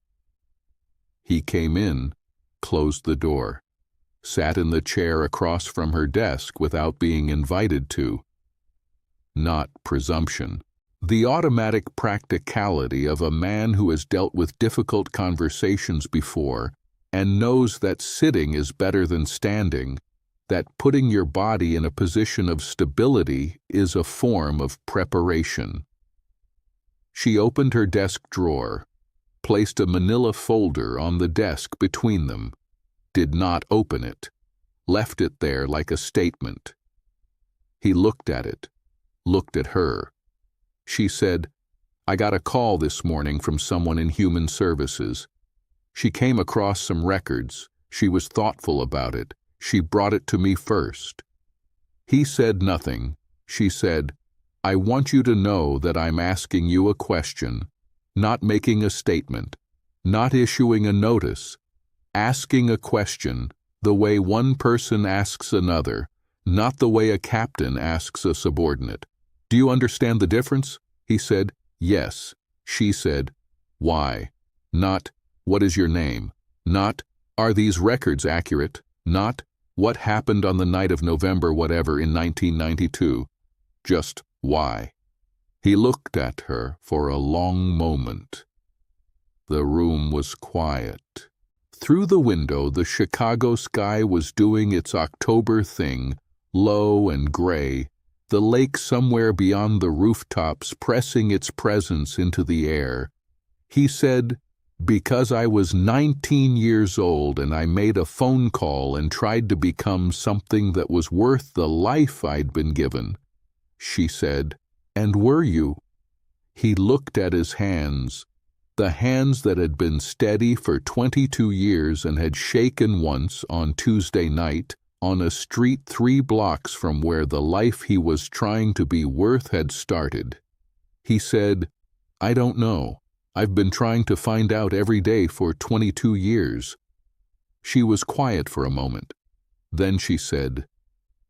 He came in, closed the door, sat in the chair across from her desk without being invited to. Not presumption. The automatic practicality of a man who has dealt with difficult conversations before and knows that sitting is better than standing, that putting your body in a position of stability is a form of preparation. She opened her desk drawer, placed a manila folder on the desk between them, did not open it, left it there like a statement. He looked at it, looked at her. She said, "I got a call this morning from someone in Human Services. She came across some records. She was thoughtful about it. She brought it to me first." He said nothing. She said, "I want you to know that I'm asking you a question, not making a statement, not issuing a notice, asking a question the way one person asks another, not the way a captain asks a subordinate. Do you understand the difference?" He said, "Yes." She said, "Why?" Not, "What is your name?" Not, "Are these records accurate?" Not, "What happened on the night of November whatever in 1992? Just, why?" He looked at her for a long moment. The room was quiet. Through the window, the Chicago sky was doing its October thing, low and gray, the lake somewhere beyond the rooftops pressing its presence into the air. He said, "Because I was 19 years old and I made a phone call and tried to become something that was worth the life I'd been given." She said, "And were you?" He looked at his hands, the hands that had been steady for 22 years and had shaken once on Tuesday night on a street 3 blocks from where the life he was trying to be worth had started. He said, "I don't know. I've been trying to find out every day for 22 years. She was quiet for a moment. Then she said,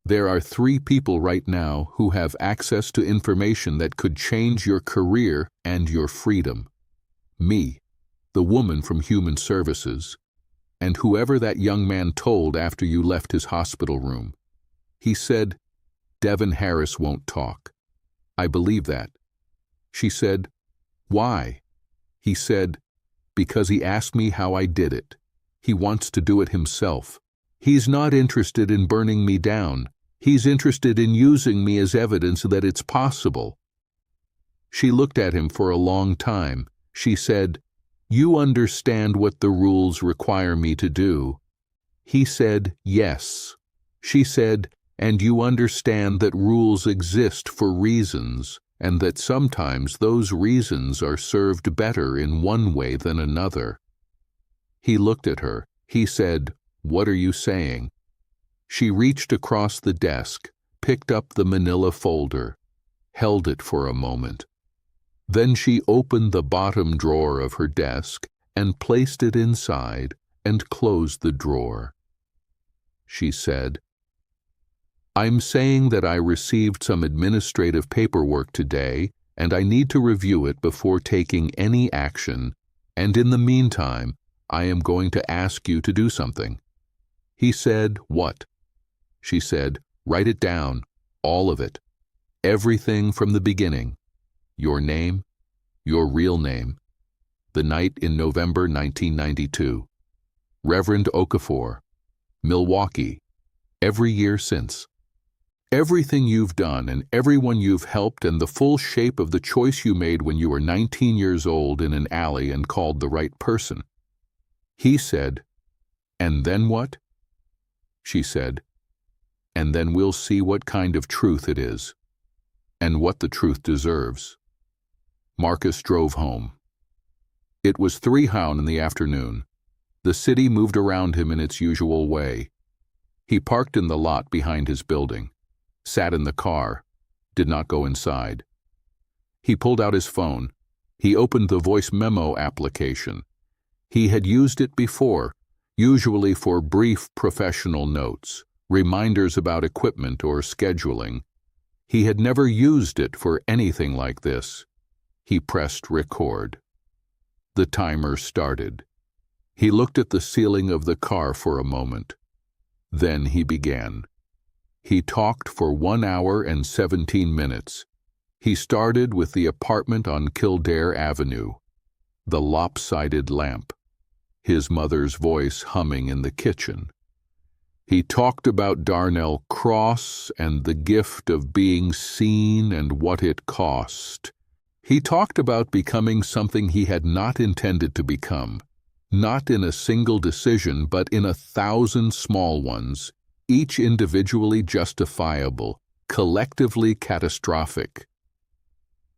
"There are 3 people right now who have access to information that could change your career and your freedom. Me, the woman from Human Services, and whoever that young man told after you left his hospital room." He said, "Devin Harris won't talk." "I believe that." She said, "Why?" He said, "Because he asked me how I did it. He wants to do it himself. He's not interested in burning me down. He's interested in using me as evidence that it's possible." She looked at him for a long time. She said, "You understand what the rules require me to do?" He said, "Yes." She said, "And you understand that rules exist for reasons, and that sometimes those reasons are served better in one way than another?" He looked at her. He said, "What are you saying?" She reached across the desk, picked up the manila folder, held it for a moment. Then she opened the bottom drawer of her desk and placed it inside and closed the drawer. She said, "I'm saying that I received some administrative paperwork today and I need to review it before taking any action, and in the meantime, I am going to ask you to do something." He said, "What?" She said, "Write it down, all of it. Everything from the beginning. Your name, your real name, the night in November 1992. Reverend Okafor, Milwaukee, every year since. Everything you've done and everyone you've helped and the full shape of the choice you made when you were 19 years old in an alley and called the right person." He said, "And then what?" She said, "And then we'll see what kind of truth it is, and what the truth deserves." Marcus drove home. It was 3 in the afternoon. The city moved around him in its usual way. He parked in the lot behind his building, sat in the car, did not go inside. He pulled out his phone. He opened the voice memo application. He had used it before, usually for brief professional notes, reminders about equipment or scheduling. He had never used it for anything like this. He pressed record. The timer started. He looked at the ceiling of the car for a moment. Then he began. He talked for 1 hour and 17 minutes. He started with the apartment on Kildare Avenue, the lopsided lamp, his mother's voice humming in the kitchen. He talked about Darnell Cross and the gift of being seen and what it cost. He talked about becoming something he had not intended to become, not in a single decision but in 1,000 small ones, each individually justifiable, collectively catastrophic.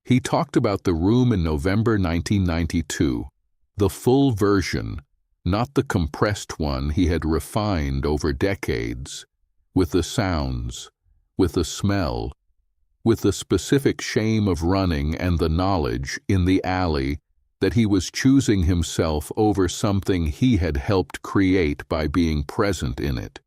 He talked about the room in November 1992, the full version, not the compressed one he had refined over decades, with the sounds, with the smell, with the specific shame of running and the knowledge in the alley that he was choosing himself over something he had helped create by being present in it.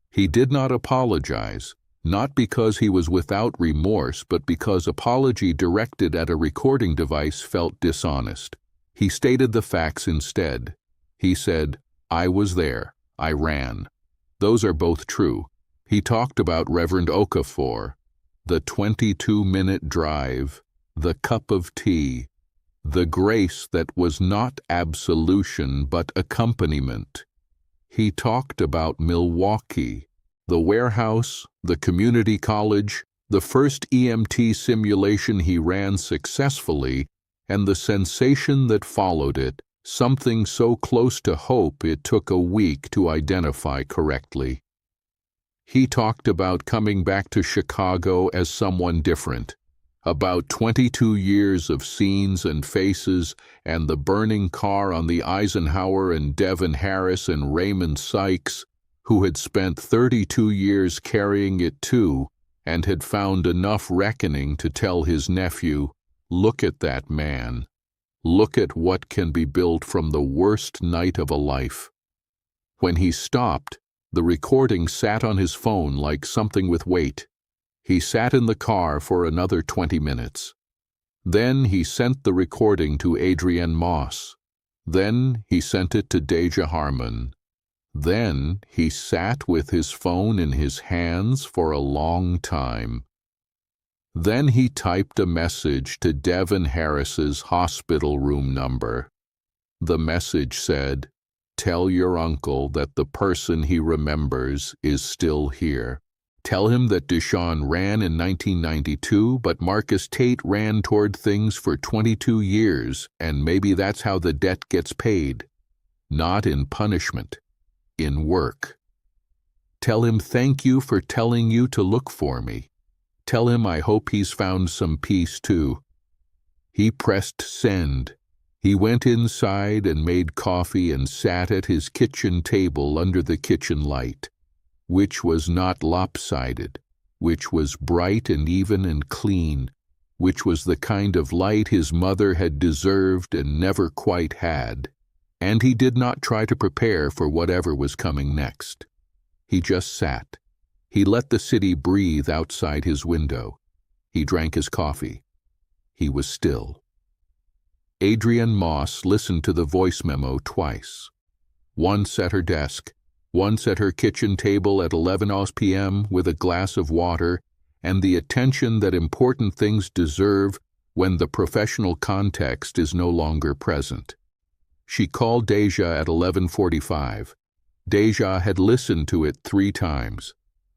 He did not apologize, not because he was without remorse, but because apology directed at a recording device felt dishonest. He stated the facts instead. He said, "I was there. I ran." Those are both true. He talked about Reverend Okafor, the 22-minute drive, the cup of tea, the grace that was not absolution but accompaniment. He talked about Milwaukee, the warehouse, the community college, the first EMT simulation he ran successfully, and the sensation that followed it, something so close to hope it took a week to identify correctly. He talked about coming back to Chicago as someone different, about 22 years of scenes and faces and the burning car on the Eisenhower and Devin Harris and Raymond Sykes, who had spent 32 years carrying it too and had found enough reckoning to tell his nephew, "Look at that man. Look at what can be built from the worst night of a life." When he stopped, the recording sat on his phone like something with weight. He sat in the car for another 20 minutes. Then he sent the recording to Adrienne Moss. Then he sent it to Deja Harmon. Then he sat with his phone in his hands for a long time. Then he typed a message to Devin Harris's hospital room number. The message said, "Tell your uncle that the person he remembers is still here. Tell him that Deshaun ran in 1992, but Marcus Tate ran toward things for 22 years, and maybe that's how the debt gets paid. Not in punishment, in work. Tell him thank you for telling you to look for me. Tell him I hope he's found some peace too." He pressed send. He went inside and made coffee and sat at his kitchen table under the kitchen light. which was not lopsided, which was bright and even and clean, which was the kind of light his mother had deserved and never quite had, and he did not try to prepare for whatever was coming next. He just sat. He let the city breathe outside his window. He drank his coffee. He was still. Adrienne Moss listened to the voice memo twice. Once at her desk, once at her kitchen table at 11 p.m. with a glass of water and the attention that important things deserve when the professional context is no longer present. She called Deja at 11:45. Deja had listened to it 3 times.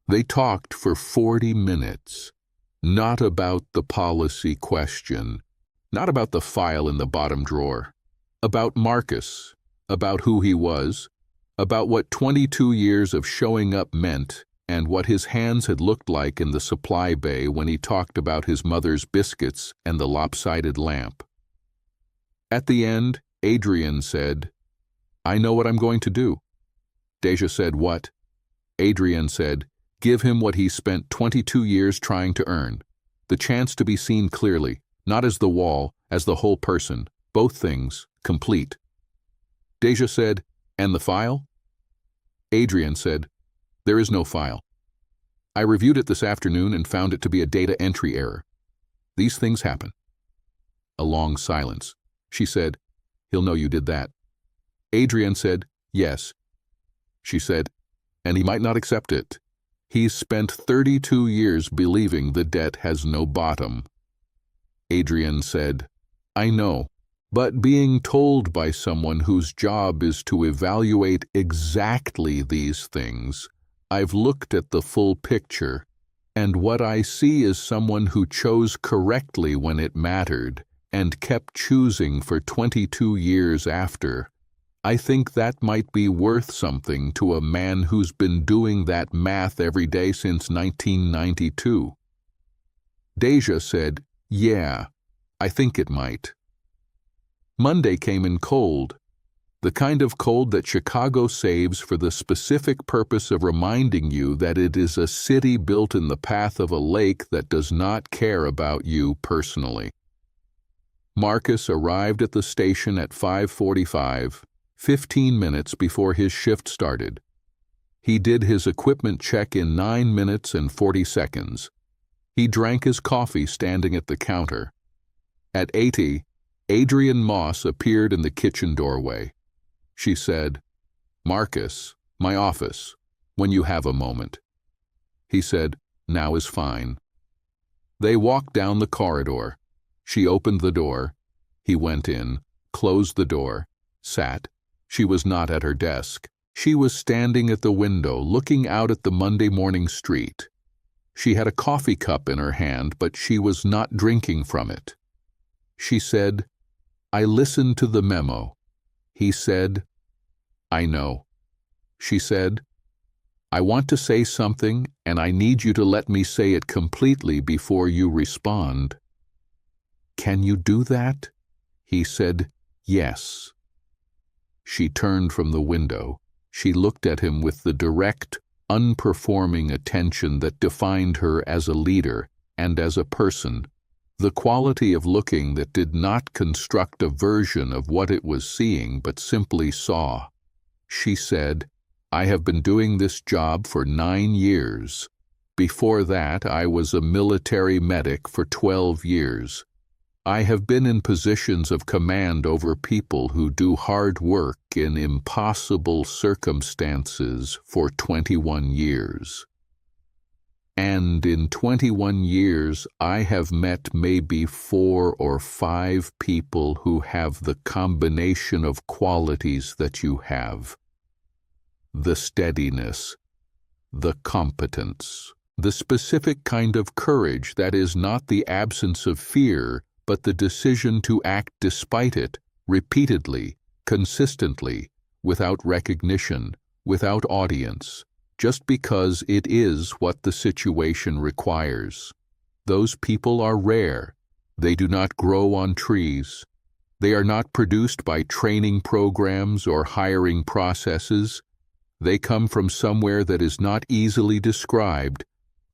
They talked for 40 minutes. Not about the policy question, not about the file in the bottom drawer, about Marcus, about who he was, about what 22 years of showing up meant, and what his hands had looked like in the supply bay when he talked about his mother's biscuits and the lopsided lamp. At the end, Adrienne said, "I know what I'm going to do." Deja said, "What?" Adrienne said, "Give him what he spent 22 years trying to earn. The chance to be seen clearly, not as the wall, as the whole person, both things, complete." Deja said, "And the file?" Adrienne said, "There is no file. I reviewed it this afternoon and found it to be a data entry error. These things happen." A long silence. She said, "He'll know you did that." Adrienne said, "Yes." She said, "And he might not accept it. He's spent 32 years believing the debt has no bottom." Adrienne said, "I know, but being told by someone whose job is to evaluate exactly these things, I've looked at the full picture, and what I see is someone who chose correctly when it mattered and kept choosing for 22 years after. I think that might be worth something to a man who's been doing that math every day since 1992. Deja said, "Yeah, I think it might." Monday came in cold, the kind of cold that Chicago saves for the specific purpose of reminding you that it is a city built in the path of a lake that does not care about you personally. Marcus arrived at the station at 5:45, 15 minutes before his shift started. He did his equipment check in 9 minutes and 40 seconds. He drank his coffee standing at the counter. At 80, Adrienne Moss appeared in the kitchen doorway. She said, "Marcus, my office, when you have a moment." He said, "Now is fine." They walked down the corridor. She opened the door. He went in, closed the door, sat. She was not at her desk. She was standing at the window, looking out at the Monday morning street. She had a coffee cup in her hand, but she was not drinking from it. She said, "I listened to the memo." He said, "I know." She said, "I want to say something, and I need you to let me say it completely before you respond." "Can you do that?" He said, "Yes." She turned from the window. She looked at him with the direct, unperforming attention that defined her as a leader and as a person, the quality of looking that did not construct a version of what it was seeing but simply saw. She said, "I have been doing this job for 9 years. Before that, I was a military medic for 12 years. I have been in positions of command over people who do hard work in impossible circumstances for 21 years. And in 21 years, I have met maybe 4 or 5 people who have the combination of qualities that you have. The steadiness, the competence, the specific kind of courage that is not the absence of fear, but the decision to act despite it, repeatedly, consistently, without recognition, without audience, just because it is what the situation requires. Those people are rare. They do not grow on trees. They are not produced by training programs or hiring processes. They come from somewhere that is not easily described,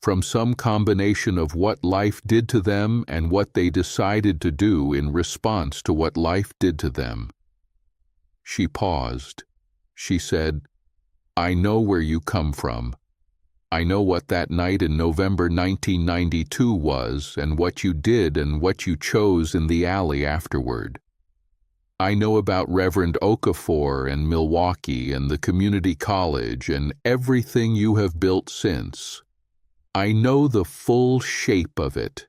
from some combination of what life did to them and what they decided to do in response to what life did to them. She paused. She said, "I know where you come from. I know what that night in November 1992 was and what you did and what you chose in the alley afterward. I know about Reverend Okafor and Milwaukee and the community college and everything you have built since. I know the full shape of it,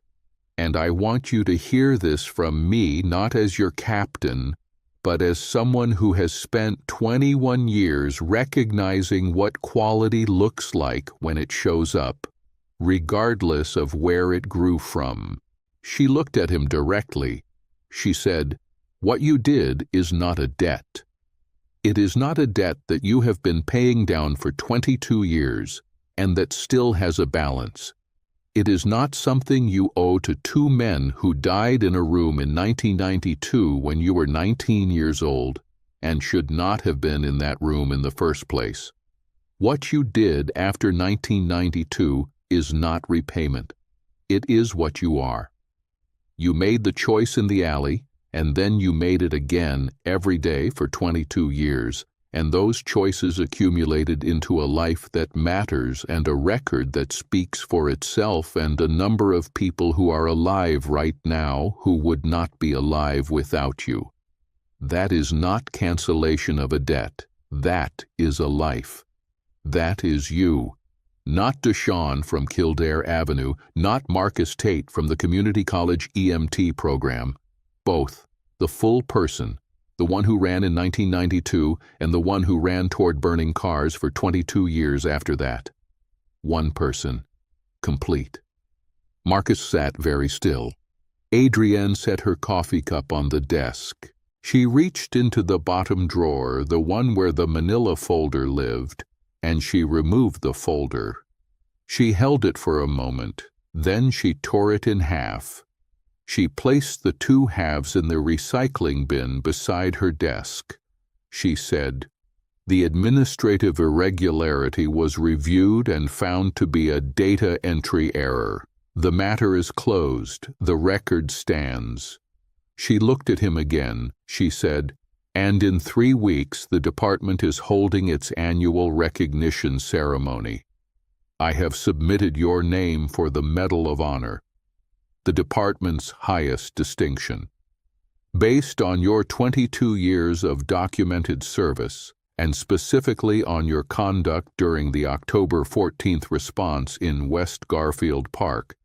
and I want you to hear this from me not as your captain, but as someone who has spent 21 years recognizing what quality looks like when it shows up, regardless of where it grew from." She looked at him directly. She said, "What you did is not a debt. It is not a debt that you have been paying down for 22 years and that still has a balance. It is not something you owe to two men who died in a room in 1992 when you were 19 years old and should not have been in that room in the first place. What you did after 1992 is not repayment. It is what you are. You made the choice in the alley, and then you made it again every day for 22 years, and those choices accumulated into a life that matters and a record that speaks for itself and a number of people who are alive right now who would not be alive without you. That is not cancellation of a debt. That is a life. That is you. Not Deshawn from Kildare Avenue, not Marcus Tate from the community college EMT program. Both, the full person, the one who ran in 1992 and the one who ran toward burning cars for 22 years after that. One person, complete. Marcus sat very still. Adrienne set her coffee cup on the desk. She reached into the bottom drawer, the one where the manila folder lived, and she removed the folder. She held it for a moment, then she tore it in half. She placed the two halves in the recycling bin beside her desk. She said, "The administrative irregularity was reviewed and found to be a data entry error. The matter is closed. The record stands." She looked at him again. She said, "And in 3 weeks the department is holding its annual recognition ceremony. I have submitted your name for the Medal of Honor, the department's highest distinction. Based on your 22 years of documented service, and specifically on your conduct during the October 14th response in West Garfield Park,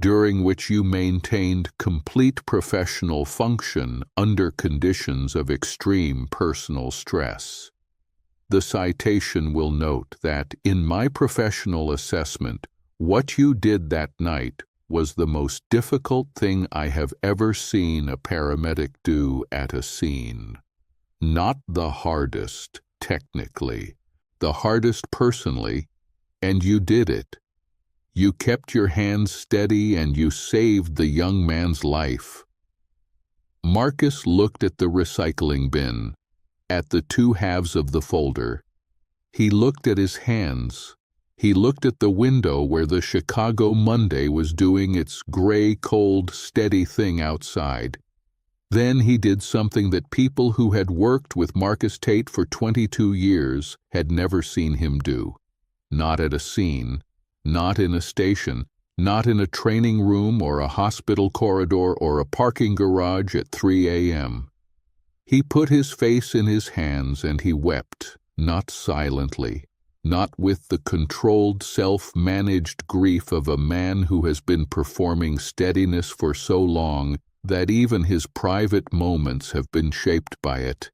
during which you maintained complete professional function under conditions of extreme personal stress. The citation will note that, in my professional assessment, what you did that night was the most difficult thing I have ever seen a paramedic do at a scene. Not the hardest, technically, the hardest personally, and you did it. You kept your hands steady and you saved the young man's life." Marcus looked at the recycling bin, at the two halves of the folder. He looked at his hands. He looked at the window where the Chicago Monday was doing its gray, cold, steady thing outside. Then he did something that people who had worked with Marcus Tate for 22 years had never seen him do. Not at a scene, not in a station, not in a training room or a hospital corridor or a parking garage at 3 a.m. He put his face in his hands and he wept, not silently, not with the controlled, self-managed grief of a man who has been performing steadiness for so long that even his private moments have been shaped by it.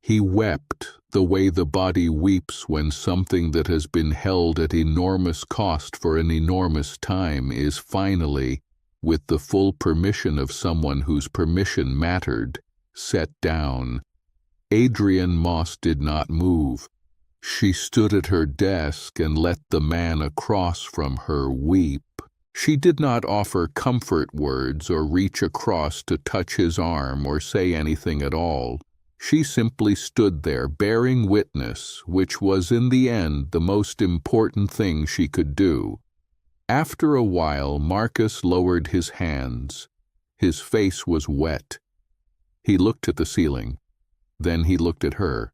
He wept the way the body weeps when something that has been held at enormous cost for an enormous time is finally, with the full permission of someone whose permission mattered, set down. Adrienne Moss did not move. She stood at her desk and let the man across from her weep. She did not offer comfort words or reach across to touch his arm or say anything at all. She simply stood there bearing witness, which was in the end the most important thing she could do. After a while, Marcus lowered his hands. His face was wet. He looked at the ceiling. Then he looked at her.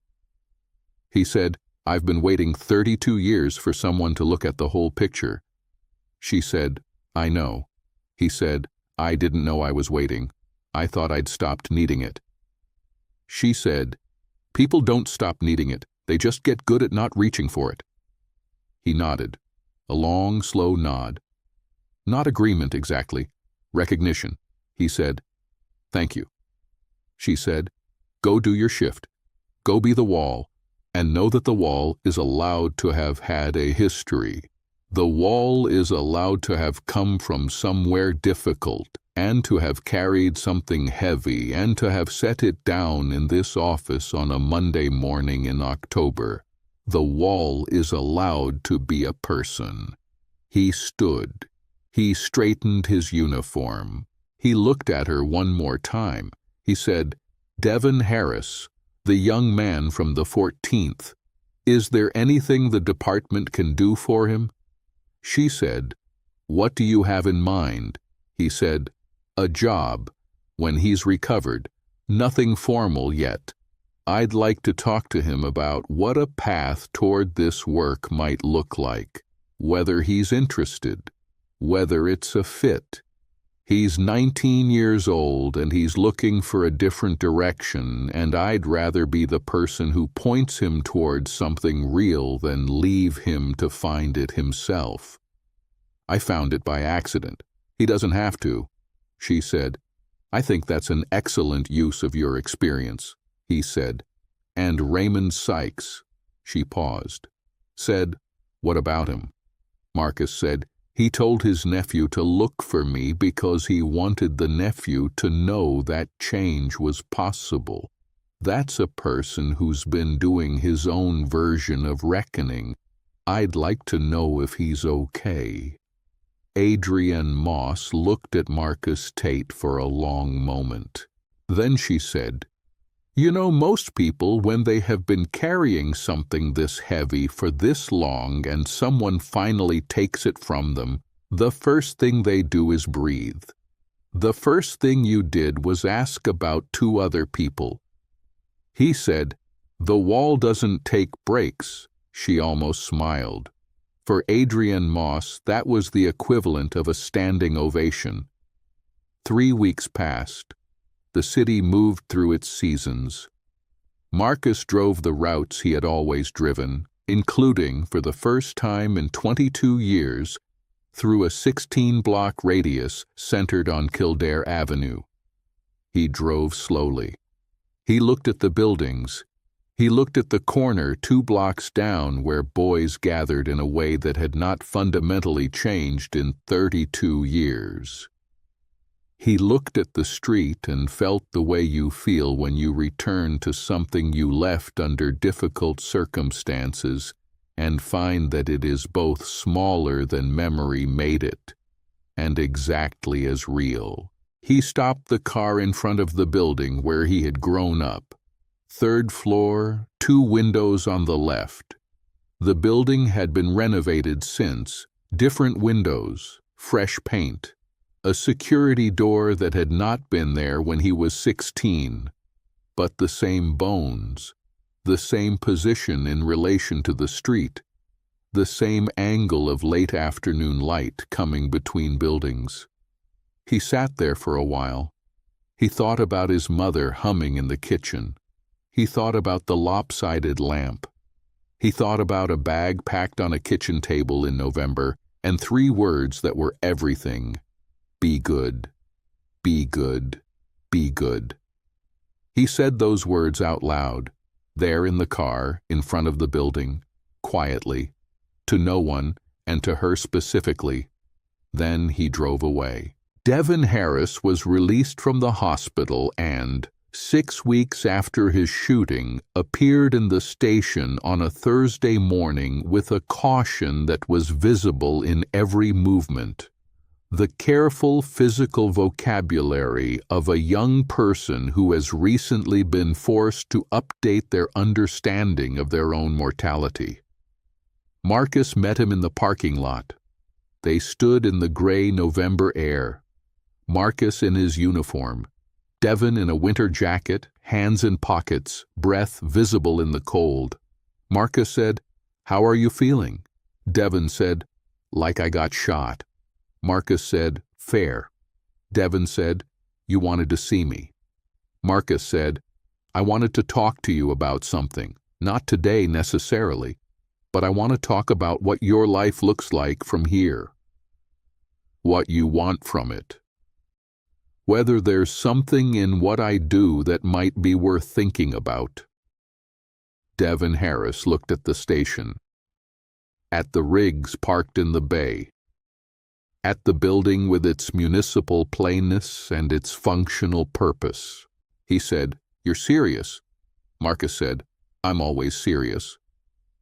He said, "I've been waiting 32 years for someone to look at the whole picture." She said, "I know." He said, "I didn't know I was waiting. I thought I'd stopped needing it." She said, "People don't stop needing it. They just get good at not reaching for it." He nodded. A long, slow nod. Not agreement exactly. Recognition. He said, "Thank you." She said, "Go do your shift. Go be the wall. And know that the wall is allowed to have had a history. The wall is allowed to have come from somewhere difficult, and to have carried something heavy, and to have set it down in this office on a Monday morning in October. The wall is allowed to be a person." He stood. He straightened his uniform. He looked at her one more time. He said, "Devin Harris, the young man from the 14th. Is there anything the department can do for him?" She said, "What do you have in mind?" He said, "A job, when he's recovered. Nothing formal yet. I'd like to talk to him about what a path toward this work might look like, whether he's interested, whether it's a fit. He's 19 years old and he's looking for a different direction, and I'd rather be the person who points him towards something real than leave him to find it himself. I found it by accident. He doesn't have to." She said, "I think that's an excellent use of your experience." He said, "And Raymond Sykes," she paused, said, "What about him?" Marcus said, "He told his nephew to look for me because he wanted the nephew to know that change was possible. That's a person who's been doing his own version of reckoning. I'd like to know if he's okay." Adrienne Moss looked at Marcus Tate for a long moment. Then she said, "You know, most people, when they have been carrying something this heavy for this long and someone finally takes it from them, the first thing they do is breathe. The first thing you did was ask about 2 other people." He said, "The wall doesn't take breaks." She almost smiled. For Adrienne Moss, that was the equivalent of a standing ovation. 3 weeks passed. The city moved through its seasons. Marcus drove the routes he had always driven, including, for the first time in 22 years, through a 16-block radius centered on Kildare Avenue. He drove slowly. He looked at the buildings. He looked at the corner 2 blocks down where boys gathered in a way that had not fundamentally changed in 32 years. He looked at the street and felt the way you feel when you return to something you left under difficult circumstances and find that it is both smaller than memory made it and exactly as real. He stopped the car in front of the building where he had grown up. 3rd floor, 2 windows on the left. The building had been renovated since. Different windows, fresh paint. A security door that had not been there when he was 16. But the same bones. The same position in relation to the street. The same angle of late afternoon light coming between buildings. He sat there for a while. He thought about his mother humming in the kitchen. He thought about the lopsided lamp. He thought about a bag packed on a kitchen table in November and 3 words that were everything. Be good. Be good. Be good. He said those words out loud, there in the car, in front of the building, quietly, to no one and to her specifically. Then he drove away. Devin Harris was released from the hospital and, 6 weeks after his shooting, appeared in the station on a Thursday morning with a caution that was visible in every movement. the careful physical vocabulary of a young person who has recently been forced to update their understanding of their own mortality. Marcus met him in the parking lot. They stood in the gray November air. Marcus in his uniform, Devon in a winter jacket, hands in pockets, breath visible in the cold. Marcus said, "How are you feeling?" Devon said, "Like I got shot." Marcus said, "Fair." Devon said, "You wanted to see me." Marcus said, "I wanted to talk to you about something, not today necessarily, but I want to talk about what your life looks like from here. What you want from it. Whether there's something in what I do that might be worth thinking about." Devon Harris looked at the station, at the rigs parked in the bay, at the building with its municipal plainness and its functional purpose. He said, "You're serious?" Marcus said, "I'm always serious."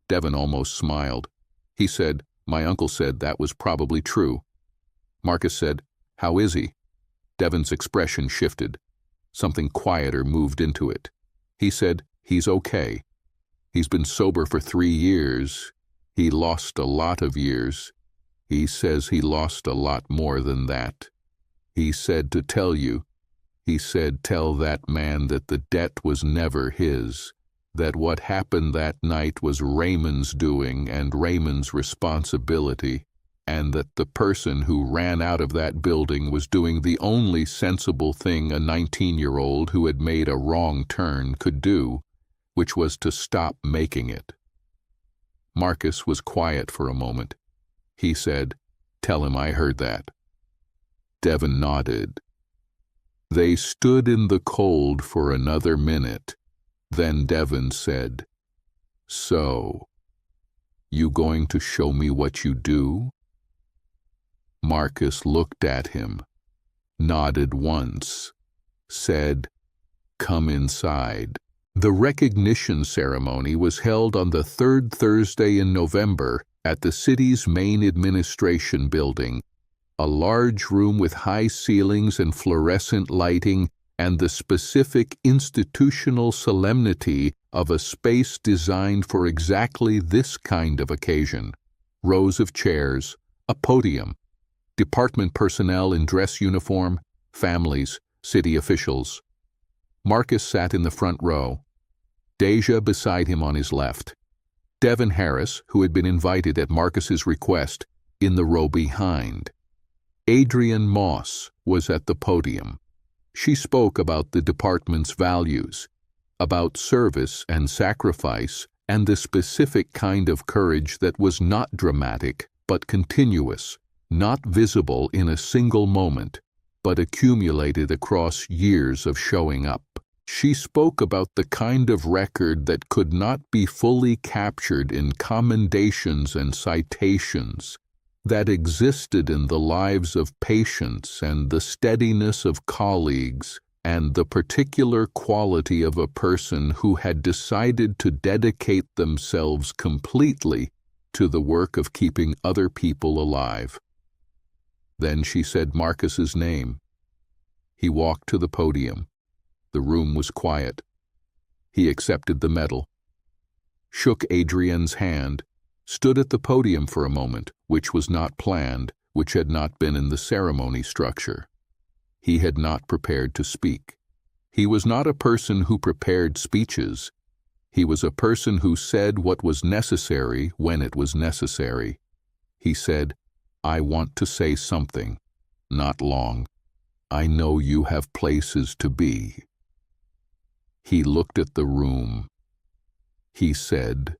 Devon almost smiled. He said, "My uncle said that was probably true." Marcus said, "How is he?" Devon's expression shifted. Something quieter moved into it. He said, "He's okay. He's been sober for 3 years. He lost a lot of years. He says he lost a lot more than that. He said to tell you. He said tell that man that the debt was never his, that what happened that night was Raymond's doing and Raymond's responsibility, and that the person who ran out of that building was doing the only sensible thing a 19-year-old who had made a wrong turn could do, which was to stop making it." Marcus was quiet for a moment. He said, "Tell him I heard that." Devon nodded. They stood in the cold for another minute. Then Devon said, "So, you going to show me what you do?" Marcus looked at him, nodded once, said, "Come inside." The recognition ceremony was held on the third Thursday in November at the city's main administration building, a large room with high ceilings and fluorescent lighting and the specific institutional solemnity of a space designed for exactly this kind of occasion. Rows of chairs, a podium, department personnel in dress uniform, families, city officials. Marcus sat in the front row, Deja beside him on his left, Devon Harris, who had been invited at Marcus's request, in the row behind. Adrienne Moss was at the podium. She spoke about the department's values, about service and sacrifice and the specific kind of courage that was not dramatic but continuous, not visible in a single moment, but accumulated across years of showing up. She spoke about the kind of record that could not be fully captured in commendations and citations, that existed in the lives of patients and the steadiness of colleagues and the particular quality of a person who had decided to dedicate themselves completely to the work of keeping other people alive. Then she said Marcus's name. He walked to the podium. The room was quiet. He accepted the medal, shook Adrienne's hand, stood at the podium for a moment, which was not planned, which had not been in the ceremony structure. He had not prepared to speak. He was not a person who prepared speeches. He was a person who said what was necessary when it was necessary. He said, "I want to say something, not long. I know you have places to be." He looked at the room. He said,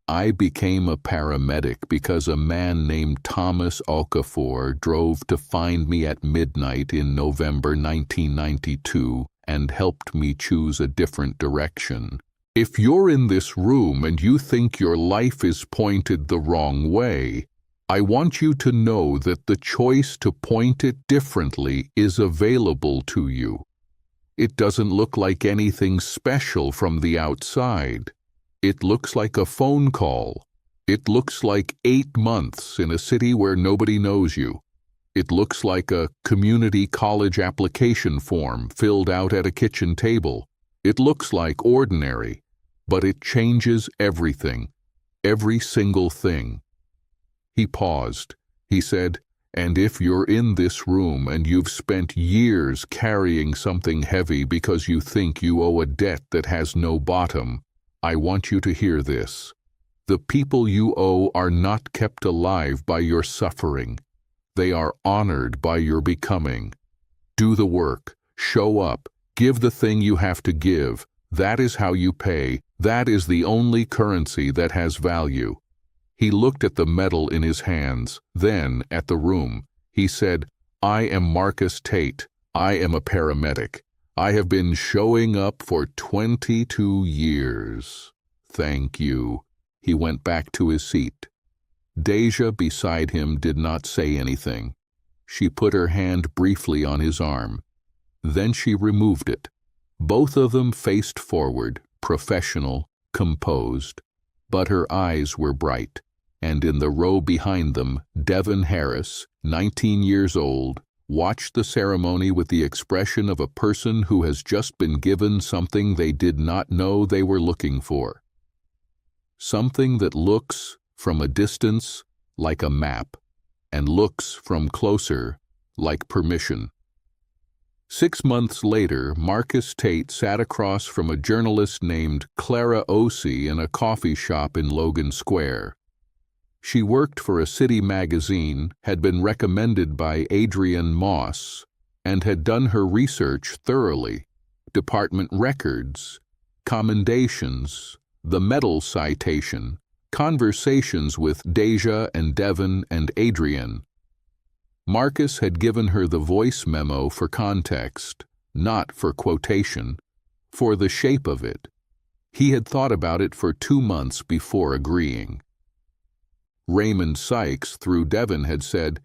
"I became a paramedic because a man named Thomas Okafor drove to find me at midnight in November 1992 and helped me choose a different direction. If you're in this room and you think your life is pointed the wrong way, I want you to know that the choice to point it differently is available to you. It doesn't look like anything special from the outside. It looks like a phone call. It looks like 8 months in a city where nobody knows you. It looks like a community college application form filled out at a kitchen table. It looks like ordinary, but it changes everything, every single thing." He paused. He said, "And if you're in this room and you've spent years carrying something heavy because you think you owe a debt that has no bottom, I want you to hear this. The people you owe are not kept alive by your suffering. They are honored by your becoming. Do the work, show up, give the thing you have to give. That is how you pay. That is the only currency that has value." He looked at the medal in his hands, then at the room. He said, "I am Marcus Tate. I am a paramedic. I have been showing up for 22 years. Thank you." He went back to his seat. Deja beside him did not say anything. She put her hand briefly on his arm. Then she removed it. Both of them faced forward, professional, composed. But her eyes were bright. And in the row behind them, Devin Harris, 19 years old, watched the ceremony with the expression of a person who has just been given something they did not know they were looking for. Something that looks, from a distance, like a map, and looks from closer, like permission. 6 months later, Marcus Tate sat across from a journalist named Clara Osei in a coffee shop in Logan Square. She worked for a city magazine, had been recommended by Adrian Moss, and had done her research thoroughly. Department records, commendations, the medal citation, conversations with Deja and Devin and Adrian. Marcus had given her the voice memo for context, not for quotation, for the shape of it. He had thought about it for 2 months before agreeing. Raymond Sykes, through Devin, had said,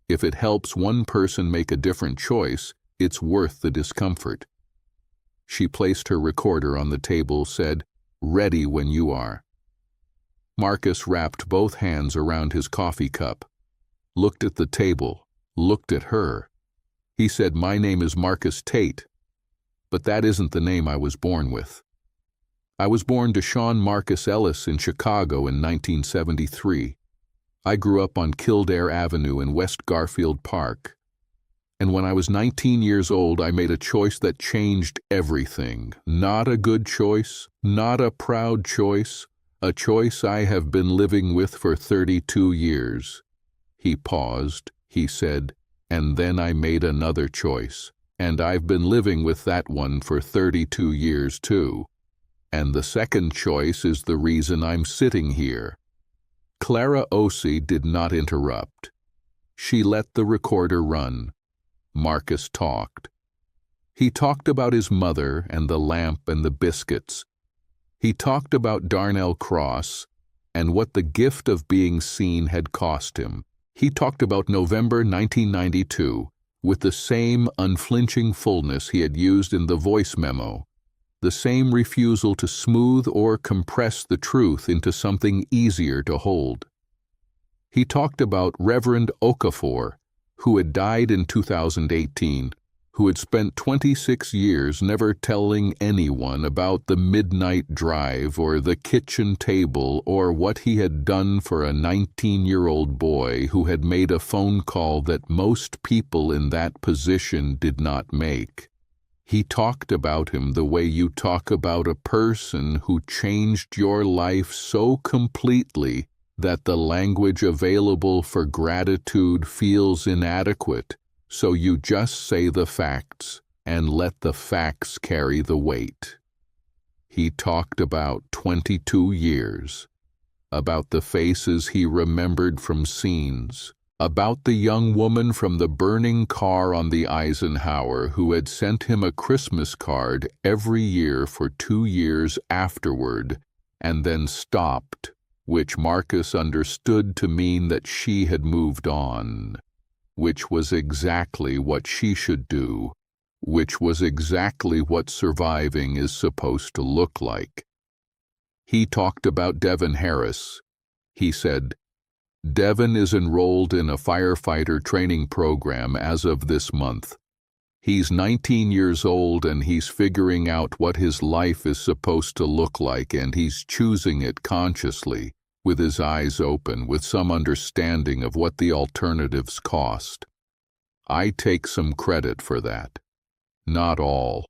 "If it helps one person make a different choice, it's worth the discomfort." She placed her recorder on the table, said, "Ready when you are." Marcus wrapped both hands around his coffee cup, looked at the table, looked at her. He said, "My name is Marcus Tate, but that isn't the name I was born with. I was born to Sean Marcus Ellis in Chicago in 1973. I grew up on Kildare Avenue in West Garfield Park. And when I was 19 years old, I made a choice that changed everything. Not a good choice, not a proud choice, a choice I have been living with for 32 years. He paused. He said, "And then I made another choice, and I've been living with that one for 32 years too. And the second choice is the reason I'm sitting here." Clara Osei did not interrupt. She let the recorder run. Marcus talked. He talked about his mother and the lamp and the biscuits. He talked about Darnell Cross and what the gift of being seen had cost him. He talked about November 1992 with the same unflinching fullness he had used in the voice memo, the same refusal to smooth or compress the truth into something easier to hold. He talked about Reverend Okafor, who had died in 2018, who had spent 26 years never telling anyone about the midnight drive or the kitchen table or what he had done for a 19-year-old boy who had made a phone call that most people in that position did not make. He talked about him the way you talk about a person who changed your life so completely that the language available for gratitude feels inadequate, so you just say the facts and let the facts carry the weight. He talked about 22 years, about the faces he remembered from scenes, about the young woman from the burning car on the Eisenhower who had sent him a Christmas card every year for 2 years afterward and then stopped, which Marcus understood to mean that she had moved on, which was exactly what she should do, which was exactly what surviving is supposed to look like. He talked about Devin Harris. He said, Devin is enrolled in a firefighter training program as of this month. He's 19 years old and he's figuring out what his life is supposed to look like, and he's choosing it consciously, with his eyes open, with some understanding of what the alternatives cost. I take some credit for that. Not all.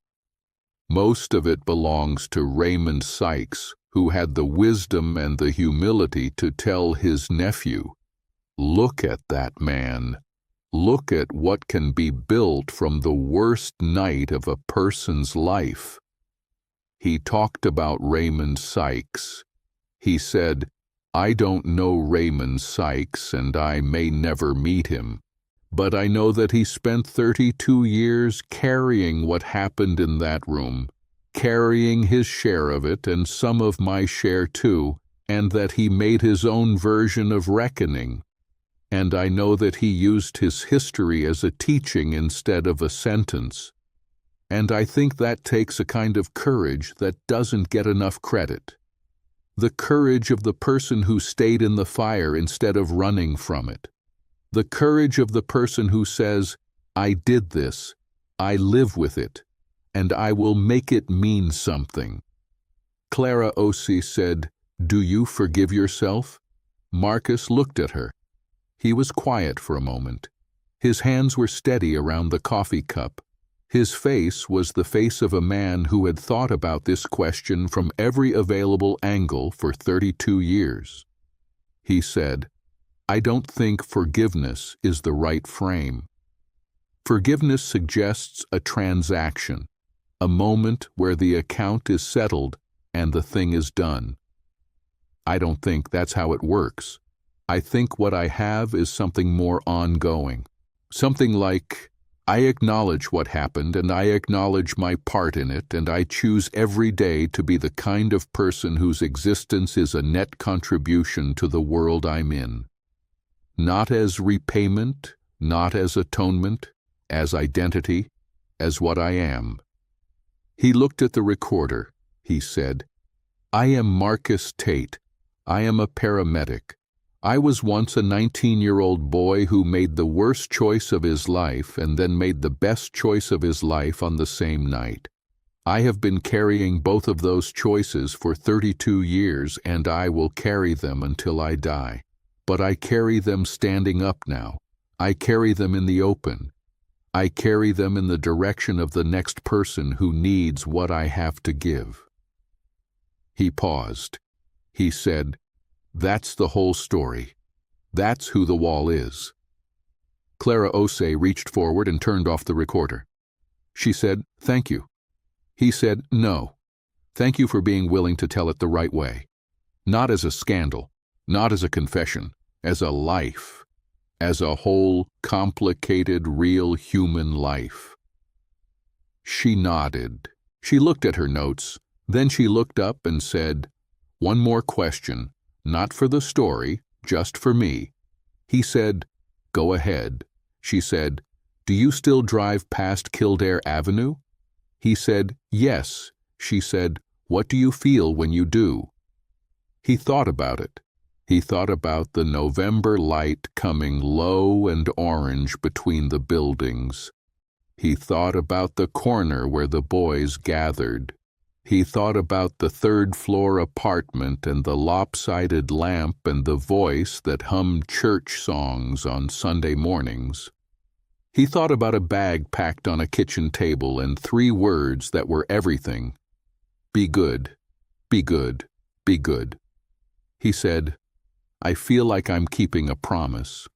Most of it belongs to Raymond Sykes, who had the wisdom and the humility to tell his nephew, "Look at that man. Look at what can be built from the worst night of a person's life." He talked about Raymond Sykes. He said, "I don't know Raymond Sykes and I may never meet him, but I know that he spent 32 years carrying what happened in that room, carrying his share of it and some of my share too, and that he made his own version of reckoning. And I know that he used his history as a teaching instead of a sentence. And I think that takes a kind of courage that doesn't get enough credit. The courage of the person who stayed in the fire instead of running from it. The courage of the person who says, I did this, I live with it, and I will make it mean something." Clara Osei said, "Do you forgive yourself?" Marcus looked at her. He was quiet for a moment. His hands were steady around the coffee cup. His face was the face of a man who had thought about this question from every available angle for 32 years. He said, "I don't think forgiveness is the right frame. Forgiveness suggests a transaction, a moment where the account is settled and the thing is done. I don't think that's how it works. I think what I have is something more ongoing. Something like, I acknowledge what happened and I acknowledge my part in it, and I choose every day to be the kind of person whose existence is a net contribution to the world I'm in. Not as repayment, not as atonement, as identity, as what I am." He looked at the recorder. He said, "I am Marcus Tate. I am a paramedic. I was once a 19-year-old boy who made the worst choice of his life and then made the best choice of his life on the same night. I have been carrying both of those choices for 32 years, and I will carry them until I die. But I carry them standing up now. I carry them in the open. I carry them in the direction of the next person who needs what I have to give." He paused. He said, "That's the whole story. That's who the wall is." Clara Osei reached forward and turned off the recorder. She said, "Thank you." He said, "No. Thank you for being willing to tell it the right way. Not as a scandal, not as a confession, as a life, as a whole, complicated, real human life." She nodded. She looked at her notes. Then she looked up and said, "One more question. Not for the story, just for me." He said, "Go ahead." She said, "Do you still drive past Kildare Avenue?" He said, "Yes." She said, "What do you feel when you do?" He thought about it. He thought about the November light coming low and orange between the buildings. He thought about the corner where the boys gathered. He thought about the third-floor apartment and the lopsided lamp and the voice that hummed church songs on Sunday mornings. He thought about a bag packed on a kitchen table and 3 words that were everything. Be good, be good, be good. He said, "I feel like I'm keeping a promise."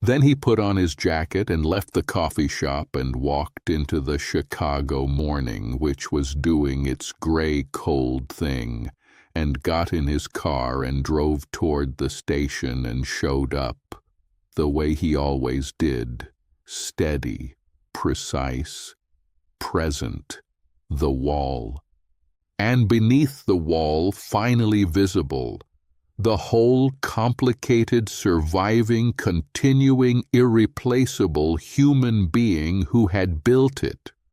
Then he put on his jacket and left the coffee shop and walked into the Chicago morning, which was doing its gray, cold thing, and got in his car and drove toward the station and showed up, the way he always did, steady, precise, present, the wall. And beneath the wall, finally visible, the whole complicated, surviving, continuing, irreplaceable human being who had built it.